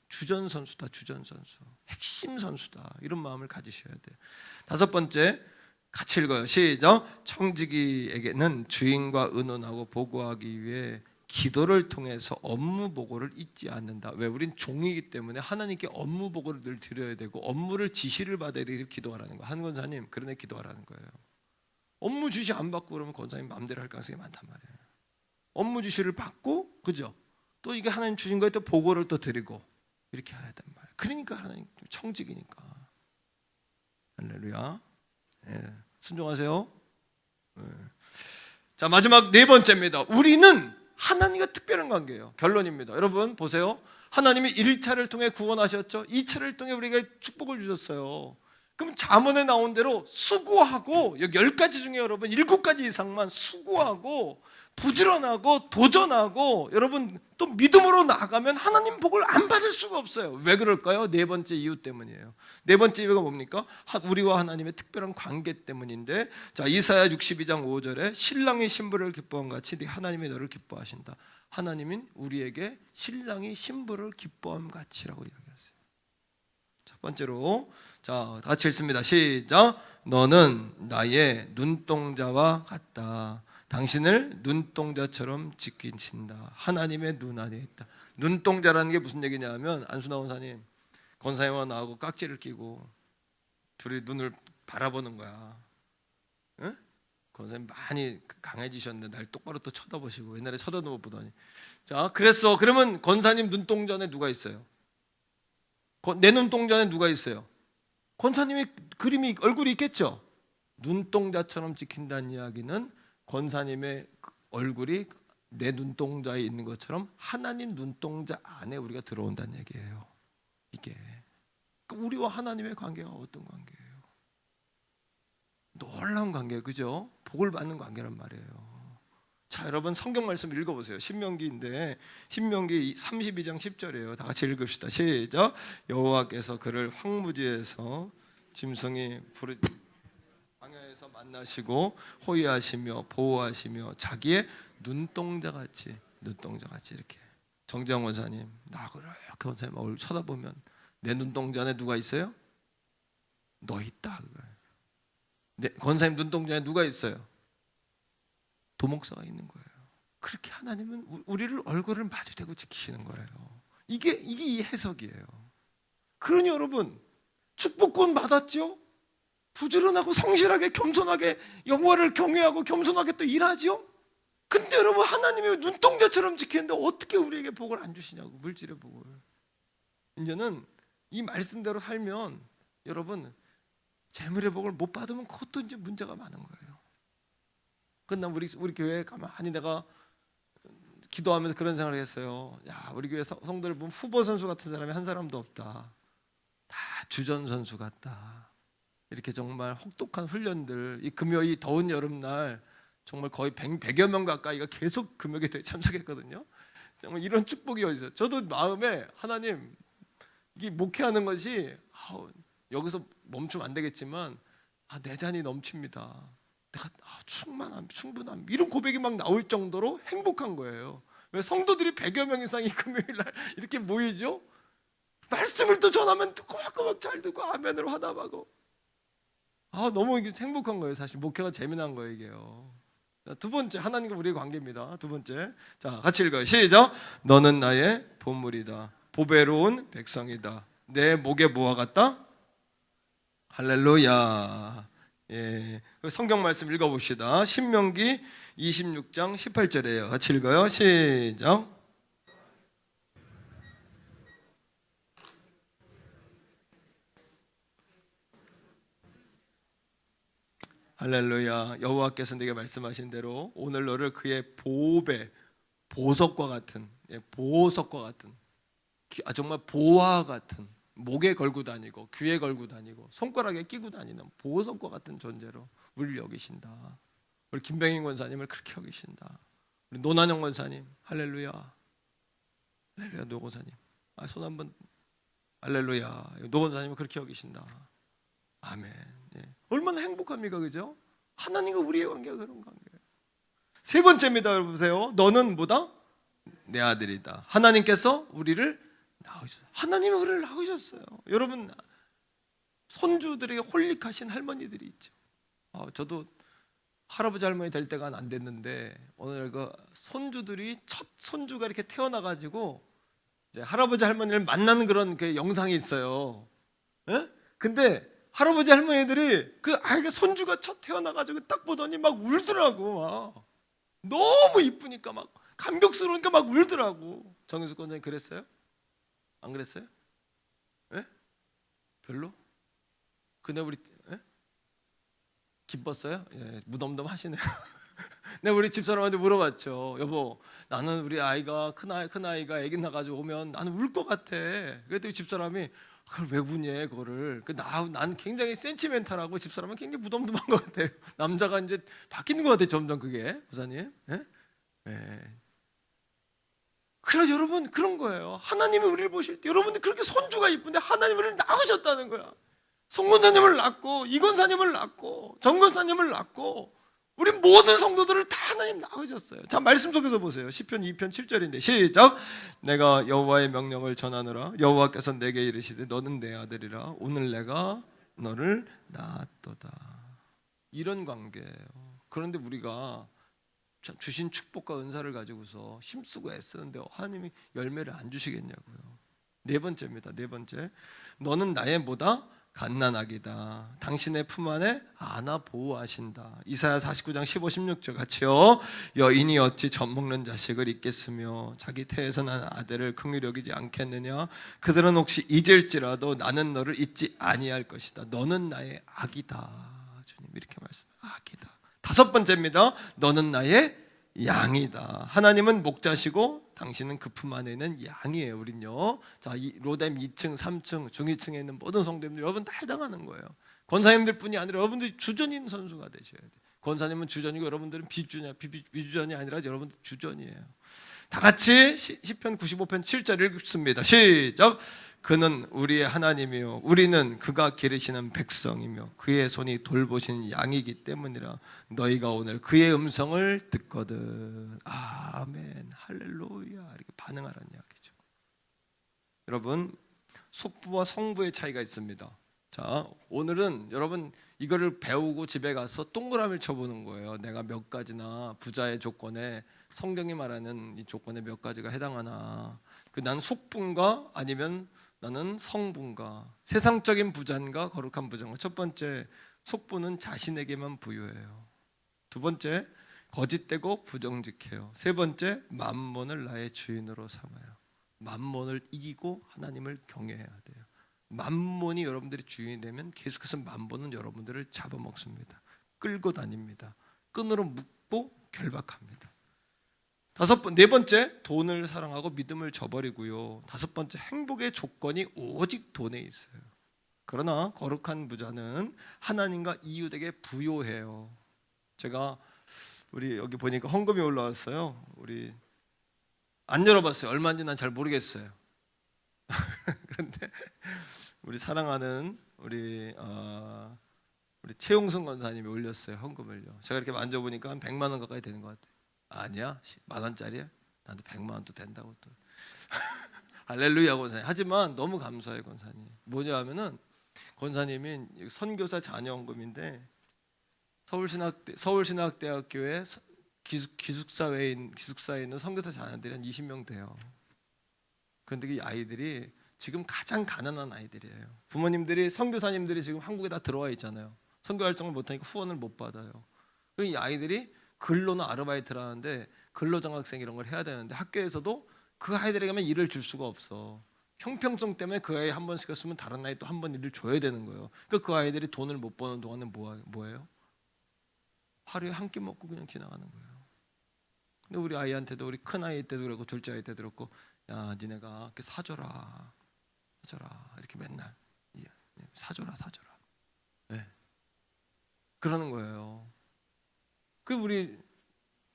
주전 선수다, 주전 선수, 핵심 선수다, 이런 마음을 가지셔야 돼요. 다섯 번째, 같이 읽어요. 시작. 청지기에게는 주인과 의논하고 보고하기 위해 기도를 통해서 업무 보고를 잊지 않는다. 왜? 우린 종이기 때문에 하나님께 업무 보고를 늘 드려야 되고 업무를 지시를 받아야 되기 기도하라는 거예요. 한 권사님, 그러네 기도하라는 거예요. 업무 지시 안 받고 그러면 권사님 마음대로 할 가능성이 많단 말이에요. 업무 지시를 받고, 그죠? 또 이게 하나님 주신 거에 또 보고를 또 드리고 이렇게 해야 된단 말이에요. 그러니까 하나님 청직이니까. 할렐루야. 예, 순종하세요. 예. 자, 마지막 네 번째입니다. 우리는 하나님과 특별한 관계예요. 결론입니다. 여러분 보세요. 하나님이 1차를 통해 구원하셨죠. 2차를 통해 우리에게 축복을 주셨어요. 그럼 잠언에 나온 대로 수고하고, 여기 10가지 중에 여러분 7가지 이상만 수고하고 부지런하고 도전하고 여러분 또 믿음으로 나아가면 하나님 복을 안 받을 수가 없어요. 왜 그럴까요? 네 번째 이유 때문이에요. 네 번째 이유가 뭡니까? 우리와 하나님의 특별한 관계 때문인데, 자, 이사야 62장 5절에 신랑이 신부를 기뻐한 같이 네 하나님이 너를 기뻐하신다. 하나님은 우리에게 신랑이 신부를 기뻐함 같이라고 이야기하세요. 첫 번째로, 자, 다 같이 읽습니다. 시작. 너는 나의 눈동자와 같다. 당신을 눈동자처럼 지키신다. 하나님의 눈 안에 있다. 눈동자라는 게 무슨 얘기냐면, 안수나 원사님, 권사님과 나하고 깍지를 끼고 둘이 눈을 바라보는 거야. 응? 권사님 많이 강해지셨는데 날 똑바로 또 쳐다보시고, 옛날에 쳐다도 못 보더니. 자, 그랬어. 그러면 권사님 눈동자 안에 누가 있어요? 내 눈동자 안에 누가 있어요? 권사님의 그림이, 얼굴이 있겠죠? 눈동자처럼 지킨다는 이야기는 권사님의 얼굴이 내 눈동자에 있는 것처럼 하나님 눈동자 안에 우리가 들어온다는 얘기예요. 이게 우리와 하나님의 관계가 어떤 관계예요? 놀라운 관계예요. 그죠? 복을 받는 관계란 말이에요. 자, 여러분 성경 말씀 읽어보세요. 신명기인데 신명기 32장 10절이에요. 다 같이 읽읍시다. 시작. 여호와께서 그를 황무지에서 짐승이 광야에서 만나시고 호위하시며 보호하시며 자기의 눈동자같이 이렇게. 정재영 원사님, 나 그렇게 원사님 얼굴 쳐다보면 내 눈동자 안에 누가 있어요? 너 있다 그거예요. 권사님 눈동자 안에 누가 있어요? 도목사가 있는 거예요. 그렇게 하나님은 우리를 얼굴을 마주대고 지키시는 거예요. 이게 이 해석이에요. 그러니 여러분 축복권 받았죠? 부지런하고 성실하게 겸손하게 여호와를 경외하고 겸손하게 또 일하죠? 근데 여러분 하나님이 눈동자처럼 지키는데 어떻게 우리에게 복을 안 주시냐고, 물질의 복을. 이제는 이 말씀대로 살면 여러분 재물의 복을 못 받으면 그것도 이제 문제가 많은 거예요. 그러나 우리 교회에 가만히 내가 기도하면서 그런 생각을 했어요. 야, 우리 교회 성도를 보면 후보 선수 같은 사람이 한 사람도 없다. 다 주전 선수 같다. 이렇게 정말 혹독한 훈련들, 이 금요일 더운 여름날 정말 거의 100여 명 가까이가 계속 금요일에 참석했거든요. 정말 이런 축복이 어디서? 저도 마음에 하나님, 이 목회하는 것이 여기서 멈추면 안 되겠지만 내 잔이 넘칩니다. 내가 충분함 이런 고백이 막 나올 정도로 행복한 거예요. 왜? 성도들이 100여 명 이상이 금요일날 이렇게 모이죠. 말씀을 또 전하면 꼬박꼬박 잘 듣고 아멘으로 화답하고 너무 행복한 거예요. 사실 목회가 재미난 거예요, 이게요. 두 번째, 하나님과 우리의 관계입니다. 두 번째, 자, 같이 읽어요. 시작. 너는 나의 보물이다. 보배로운 백성이다. 내 목에 뭐와 같다? 할렐루야. 예, 성경 말씀 읽어봅시다. 신명기 26장 18절이에요. 같이 읽어요. 시작. 할렐루야. 여호와께서 내게 말씀하신 대로 오늘 너를 그의 보석과 같은, 보석과 같은, 정말 보화 같은, 목에 걸고 다니고 귀에 걸고 다니고 손가락에 끼고 다니는 보석과 같은 존재로 우리를 여기신다. 우리 김병인 권사님을 그렇게 여기신다. 우리 노난영 권사님, 할렐루야, 할렐루야. 노 권사님, 손 한번, 할렐루야. 노 권사님을 그렇게 여기신다. 아멘. 얼마나 행복합니까, 그죠? 하나님과 우리의 관계가 그런 관계예요. 세 번째입니다, 여러분 보세요. 너는 뭐다? 내 아들이다. 하나님께서 우리를 낳으셨어요. 하나님이 우리를 낳으셨어요. 여러분, 손주들에게 홀릭하신 할머니들이 있죠. 저도 할아버지 할머니 될 때가 안 됐는데 오늘 그 손주들이 첫 손주가 이렇게 태어나가지고 이제 할아버지 할머니를 만나는 그런 그 영상이 있어요. 예? 근데 할아버지 할머니들이 그 아이가 손주가 첫 태어나가지고 딱 보더니 막 울더라고. 막 너무 이쁘니까 막 감격스러우니까 막 울더라고. 정윤숙 권장님 그랬어요? 안 그랬어요? 예? 별로? 근데 우리 기뻤어요? 무덤덤 하시네요. 내가 우리 집사람한테 물어봤죠. 여보, 나는 우리 아이가 큰 아이가 아기 나가지고 오면 나는 울 것 같아. 그랬더니 집사람이 그걸 왜 우냐 그거를. 난 굉장히 센치멘탈하고 집사람은 굉장히 무덤덤한 것 같아요. 남자가 이제 바뀌는 것 같아요. 점점 그게 목사님. 그래 여러분 그런 거예요. 하나님이 우리를 보실 때 여러분들 그렇게 손주가 이쁜데 하나님이 우리를 낳으셨다는 거야. 송 권사님을 낳고 이 권사님을 낳고 정 권사님을 낳고 우리 모든 성도들을 다 하나님 낳으셨어요. 자, 말씀 속에서 보세요. 시편 2편 7절인데 시작. 내가 여호와의 명령을 전하노라. 여호와께서 내게 이르시되 너는 내 아들이라. 오늘 내가 너를 낳았도다. 이런 관계예요. 그런데 우리가 주신 축복과 은사를 가지고서 힘쓰고 애쓰는데 하나님이 열매를 안 주시겠냐고요. 네 번째입니다. 네 번째. 너는 나의 뭐다? 갓난아기다. 당신의 품 안에 안아 보호하신다. 이사야 49장 15, 16절 같이요. 여인이 어찌 젖먹는 자식을 잊겠으며 자기 태에서 난 아들을 긍휼히 여기지 않겠느냐. 그들은 혹시 잊을지라도 나는 너를 잊지 아니할 것이다. 너는 나의 아기다. 주님 이렇게 말씀해요. 아기다. 다섯 번째입니다. 너는 나의 양이다. 하나님은 목자시고 당신은 그 품 안에 있는 양이에요. 우린요. 자, 이 로뎀 2층, 3층, 중위층에 있는 모든 성도님들 여러분 다 해당하는 거예요. 권사님들 뿐이 아니라 여러분들이 주전인 선수가 되셔야 돼요. 권사님은 주전이고 여러분들은 비주전이 아니라 여러분들 주전이에요. 다 같이 시편 95편 7절 읽습니다. 시작. 그는 우리의 하나님이요 우리는 그가 기르시는 백성이며 그의 손이 돌보신 양이기 때문이라. 너희가 오늘 그의 음성을 듣거든. 아멘 할렐루야 이렇게 반응하라는 이야기죠. 여러분 속부와 성부의 차이가 있습니다. 자, 오늘은 여러분 이거를 배우고 집에 가서 동그라미를 쳐보는 거예요. 내가 몇 가지나 부자의 조건에 성경이 말하는 이 조건에 몇 가지가 해당하나. 난 속부인가 아니면 나는 성부인가. 세상적인 부자인가 거룩한 부자인가. 첫 번째, 속부는 자신에게만 부유해요. 두 번째, 거짓되고 부정직해요. 세 번째, 만몬을 나의 주인으로 삼아요. 만몬을 이기고 하나님을 경외해야 돼요. 만몬이 여러분들이 주인이 되면 계속해서 만몬은 여러분들을 잡아먹습니다. 끌고 다닙니다. 끈으로 묶고 결박합니다. 네 번째, 돈을 사랑하고 믿음을 저버리고요. 다섯 번째, 행복의 조건이 오직 돈에 있어요. 그러나 거룩한 부자는 하나님과 이웃에게 부요해요. 제가 우리 여기 보니까 헌금이 올라왔어요. 우리 안 열어봤어요. 얼마인지 난 잘 모르겠어요. 그런데 우리 사랑하는 우리 최용순 권사님이 올렸어요. 헌금을요. 제가 이렇게 만져보니까 한 100만 원 가까이 되는 것 같아요. 아니야? 10,000원짜리야? 나한테 100만 원도 된다고 또. 할렐루야 권사님. 하지만 너무 감사해요 권사님. 뭐냐 하면은 권사님이 선교사 자녀헌금인데 서울신학대학교에 기숙사에 있는 선교사 자녀들이 한 20명 돼요. 그런데 이 아이들이 지금 가장 가난한 아이들이에요. 부모님들이 선교사님들이 지금 한국에 다 들어와 있잖아요. 선교 활동을 못하니까 후원을 못 받아요. 이 아이들이 근로나 아르바이트를 하는데 근로장학생 이런 걸 해야 되는데 학교에서도 그 아이들에게만 일을 줄 수가 없어. 형평성 때문에 그 아이 한 번 시켰으면 다른 아이 또 한 번 일을 줘야 되는 거예요. 그러니까 그 아이들이 돈을 못 버는 동안은 뭐예요? 하루에 한 끼 먹고 그냥 지나가는 거예요. 근데 우리 아이한테도, 우리 큰 아이 때도 그렇고 둘째 아이 때도 그렇고, 야 니네가 이렇게 사줘라 이렇게 맨날 사줘라. 네. 그러는 거예요. 그 우리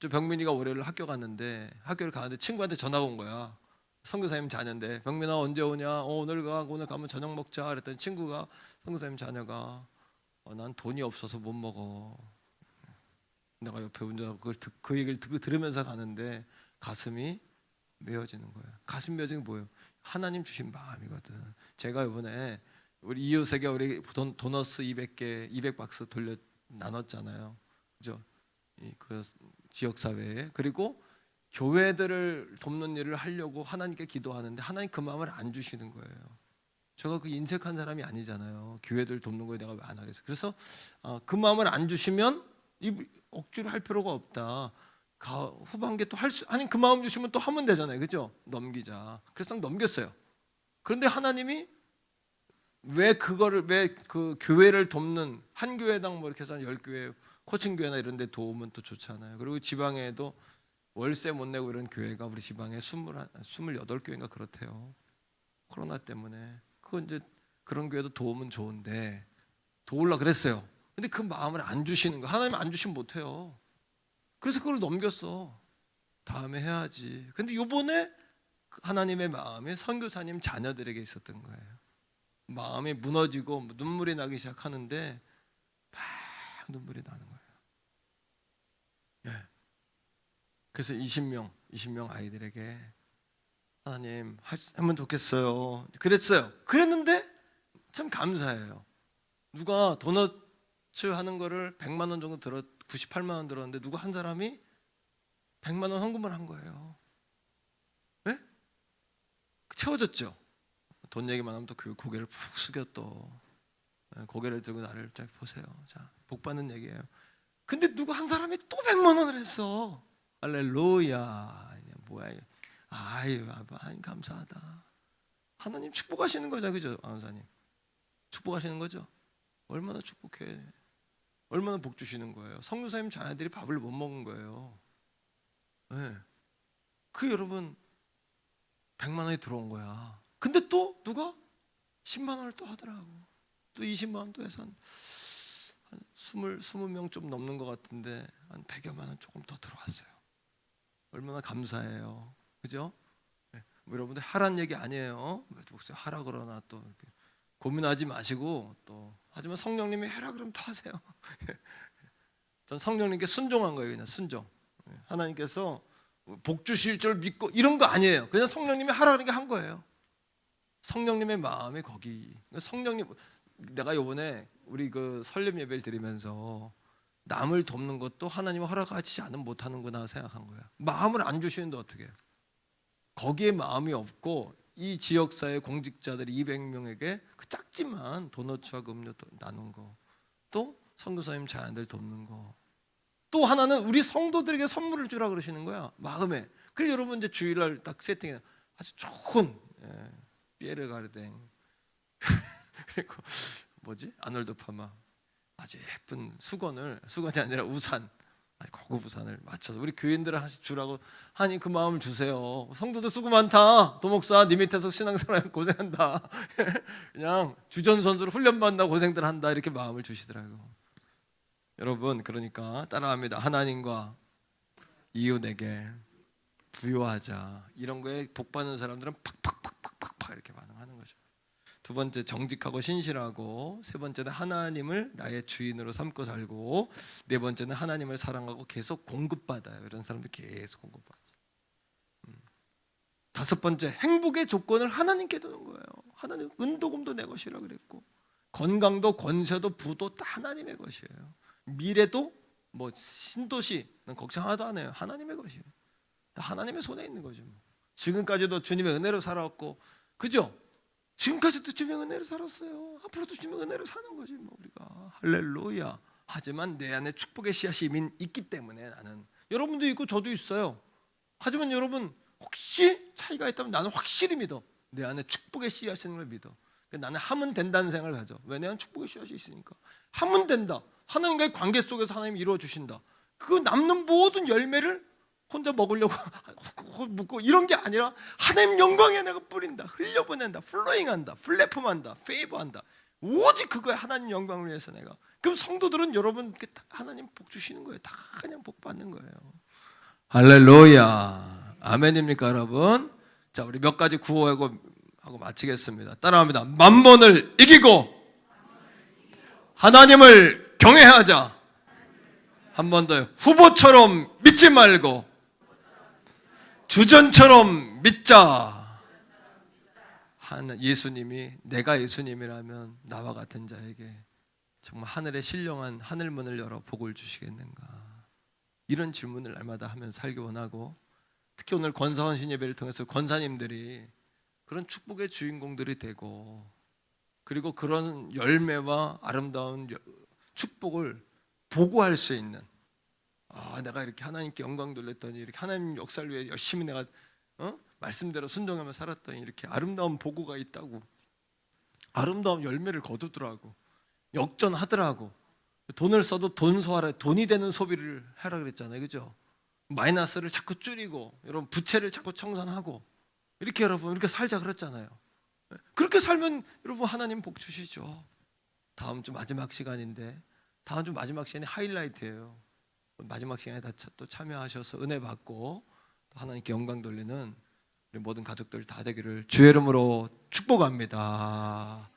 저 병민이가 월요일 학교 갔는데, 학교를 가는데 친구한테 전화가 온 거야. 선교사님 자녀인데, 병민아 언제 오냐? 오늘 가면 저녁 먹자. 그랬더니 친구가, 선교사님 자녀가, 난 돈이 없어서 못 먹어. 내가 옆에 운전하고 그 얘기를 들으면서 가는데 가슴이 메어지는 거예요. 가슴 메어지는 게 뭐예요? 하나님 주신 마음이거든. 제가 이번에 우리 이웃에게 우리 도너스 200개 200박스 돌려 나눴잖아요. 그죠? 그 지역 사회에. 그리고 교회들을 돕는 일을 하려고 하나님께 기도하는데 하나님 그 마음을 안 주시는 거예요. 제가 그 인색한 사람이 아니잖아요. 교회들 돕는 거에 내가 왜 안 하겠어? 그래서 그 마음을 안 주시면 억지로 할 필요가 없다. 후반기에 또 아니 그 마음 주시면 또 하면 되잖아요. 그죠? 넘기자. 그래서 넘겼어요. 그런데 하나님이 왜 그 교회를 돕는 한 교회당 뭐 이렇게 해서 10교회 코칭교회나 이런 데 도우면 또 좋잖아요. 그리고 지방에도 월세 못 내고 이런 교회가 우리 지방에 28교회인가 그렇대요. 코로나 때문에. 그건 이제 그런 교회도 도우면 좋은데 도우려고 그랬어요. 근데 그 마음을 안 주시는 거. 하나님 안 주시면 못 해요. 그래서 그걸 넘겼어. 다음에 해야지. 근데 요번에 하나님의 마음이 선교사님 자녀들에게 있었던 거예요. 마음이 무너지고 눈물이 나기 시작하는데 막 눈물이 나는 거예요. 예. 그래서 20명 아이들에게 하나님 하면 좋겠어요. 그랬어요. 그랬는데 참 감사해요. 누가 도너츠 하는 거를 100만 원 정도 98만 원 들었는데 누가 한 사람이 100만 원 헌금을 한 거예요. 네? 채워졌죠. 돈 얘기만 하면 또 그 고개를 푹 숙여 또 고개를 들고 나를 쫙 보세요. 자, 복 받는 얘기예요. 근데 누가 한 사람이 또 100만 원을 했어. 할렐루야. 뭐야? 아유, 감사하다. 하나님 축복하시는 거죠, 그죠, 안사님? 축복하시는 거죠. 얼마나 축복해. 얼마나 복 주시는 거예요. 성교사님 자녀들이 밥을 못 먹은 거예요. 네. 그 여러분 100만 원이 들어온 거야. 근데 또 누가 10만 원을 또 하더라고. 또 20만 원 또 해서 한 20명 좀 넘는 것 같은데 한 100여만 원 조금 더 들어왔어요. 얼마나 감사해요. 그죠? 네. 여러분들 하란 얘기 아니에요. 목사 하라 그러나 또 이렇게 고민하지 마시고 또 하지만 성령님이 해라 그러면 또 하세요. 전 성령님께 순종한 거예요. 그냥 순종. 하나님께서 복 주실 줄 믿고 이런 거 아니에요. 그냥 성령님이 하라 그러니까 한 거예요. 성령님의 마음이 거기. 성령님, 내가 요번에 우리 그 설립 예배를 드리면서 남을 돕는 것도 하나님의 허락하지 않으면 못하는구나 생각한 거야. 마음을 안 주시는데 어떻게 해요? 거기에 마음이 없고 이 지역사회 공직자들 200명에게 그 작지만 도너츠와 음료 나눈 거, 또 선교사님 자녀들 돕는 거, 또 하나는 우리 성도들에게 선물을 주라 그러시는 거야. 마음에. 그래서 여러분 이제 주일날 딱 세팅해 아주 좋은 피에르 가르댕 그리고 뭐지? 아놀드 파마 아주 예쁜 수건이 아니라 우산, 아주 고급 우산을 맞춰서 우리 교인들 하나씩 주라고 하니 그 마음을 주세요. 성도들 수고 많다. 도목사 네 밑에서 신앙생활 고생한다. 그냥 주전선수로 훈련받는다 고생들 한다 이렇게 마음을 주시더라고요. 여러분 그러니까 따라합니다. 하나님과 이웃에게 부요하자. 이런 거에 복 받는 사람들은 팍팍팍팍팍 이렇게 반응하는 거죠. 두 번째 정직하고 신실하고, 세 번째는 하나님을 나의 주인으로 삼고 살고, 네 번째는 하나님을 사랑하고 계속 공급받아요. 이런 사람들 계속 공급받죠. 다섯 번째 행복의 조건을 하나님께 두는 거예요. 하나님 은도금도 내 것이라 그랬고, 건강도 권세도 부도 다 하나님의 것이에요. 미래도 뭐 신도시는 걱정 하나도 안 해요. 하나님의 것이에요. 다 하나님의 손에 있는 거죠. 지금까지도 주님의 은혜로 살아왔고, 그죠? 지금까지도 주님의 은혜로 살았어요. 앞으로도 주님의 은혜로 사는 거지 뭐 우리가. 할렐루야. 하지만 내 안에 축복의 씨앗이 이미 있기 때문에 나는, 여러분도 있고 저도 있어요. 하지만 여러분 혹시 차이가 있다면 나는 확실히 믿어. 내 안에 축복의 씨앗이 있는 걸 믿어. 나는 하면 된다는 생각을 가져. 왜냐하면 축복의 씨앗이 있으니까. 하면 된다. 하나님과의 관계 속에서 하나님이 이루어 주신다. 그 남는 모든 열매를 혼자 먹으려고 묻고 이런 게 아니라 하나님 영광에 내가 뿌린다, 흘려보낸다, 플로잉한다, 플랫폼한다, 페이버한다. 오직 그거에 하나님 영광을 위해서 내가. 그럼 성도들은 여러분 하나님 복 주시는 거예요. 다 그냥 복 받는 거예요. 할렐루야. 아멘입니까 여러분? 자, 우리 몇 가지 구호하고 마치겠습니다. 따라합니다. 만몬을 이기고 하나님을 경외하자. 한 번 더요. 후보처럼 믿지 말고 주전처럼 믿자. 예수님이, 내가 예수님이라면 나와 같은 자에게 정말 하늘의 신령한 하늘문을 열어 복을 주시겠는가? 이런 질문을 날마다 하면서 살기 원하고, 특히 오늘 권사원신 예배를 통해서 권사님들이 그런 축복의 주인공들이 되고, 그리고 그런 열매와 아름다운 축복을 보고할 수 있는, 내가 이렇게 하나님께 영광 돌렸더니, 이렇게 하나님 역사를 위해 열심히 내가 말씀대로 순종하며 살았더니 이렇게 아름다운 보고가 있다고, 아름다운 열매를 거두더라고, 역전하더라고. 돈을 써도 돈 소화라, 돈이 되는 소비를 하라 그랬잖아요, 그죠? 마이너스를 자꾸 줄이고, 여러분 부채를 자꾸 청산하고, 이렇게 여러분 이렇게 살자 그랬잖아요. 그렇게 살면 여러분 하나님 복 주시죠. 다음 주 마지막 시간인데, 다음 주 마지막 시간이 하이라이트예요. 마지막 시간에 다 또 참여하셔서 은혜 받고 또 하나님께 영광 돌리는 우리 모든 가족들 다 되기를 주의 이름으로 축복합니다.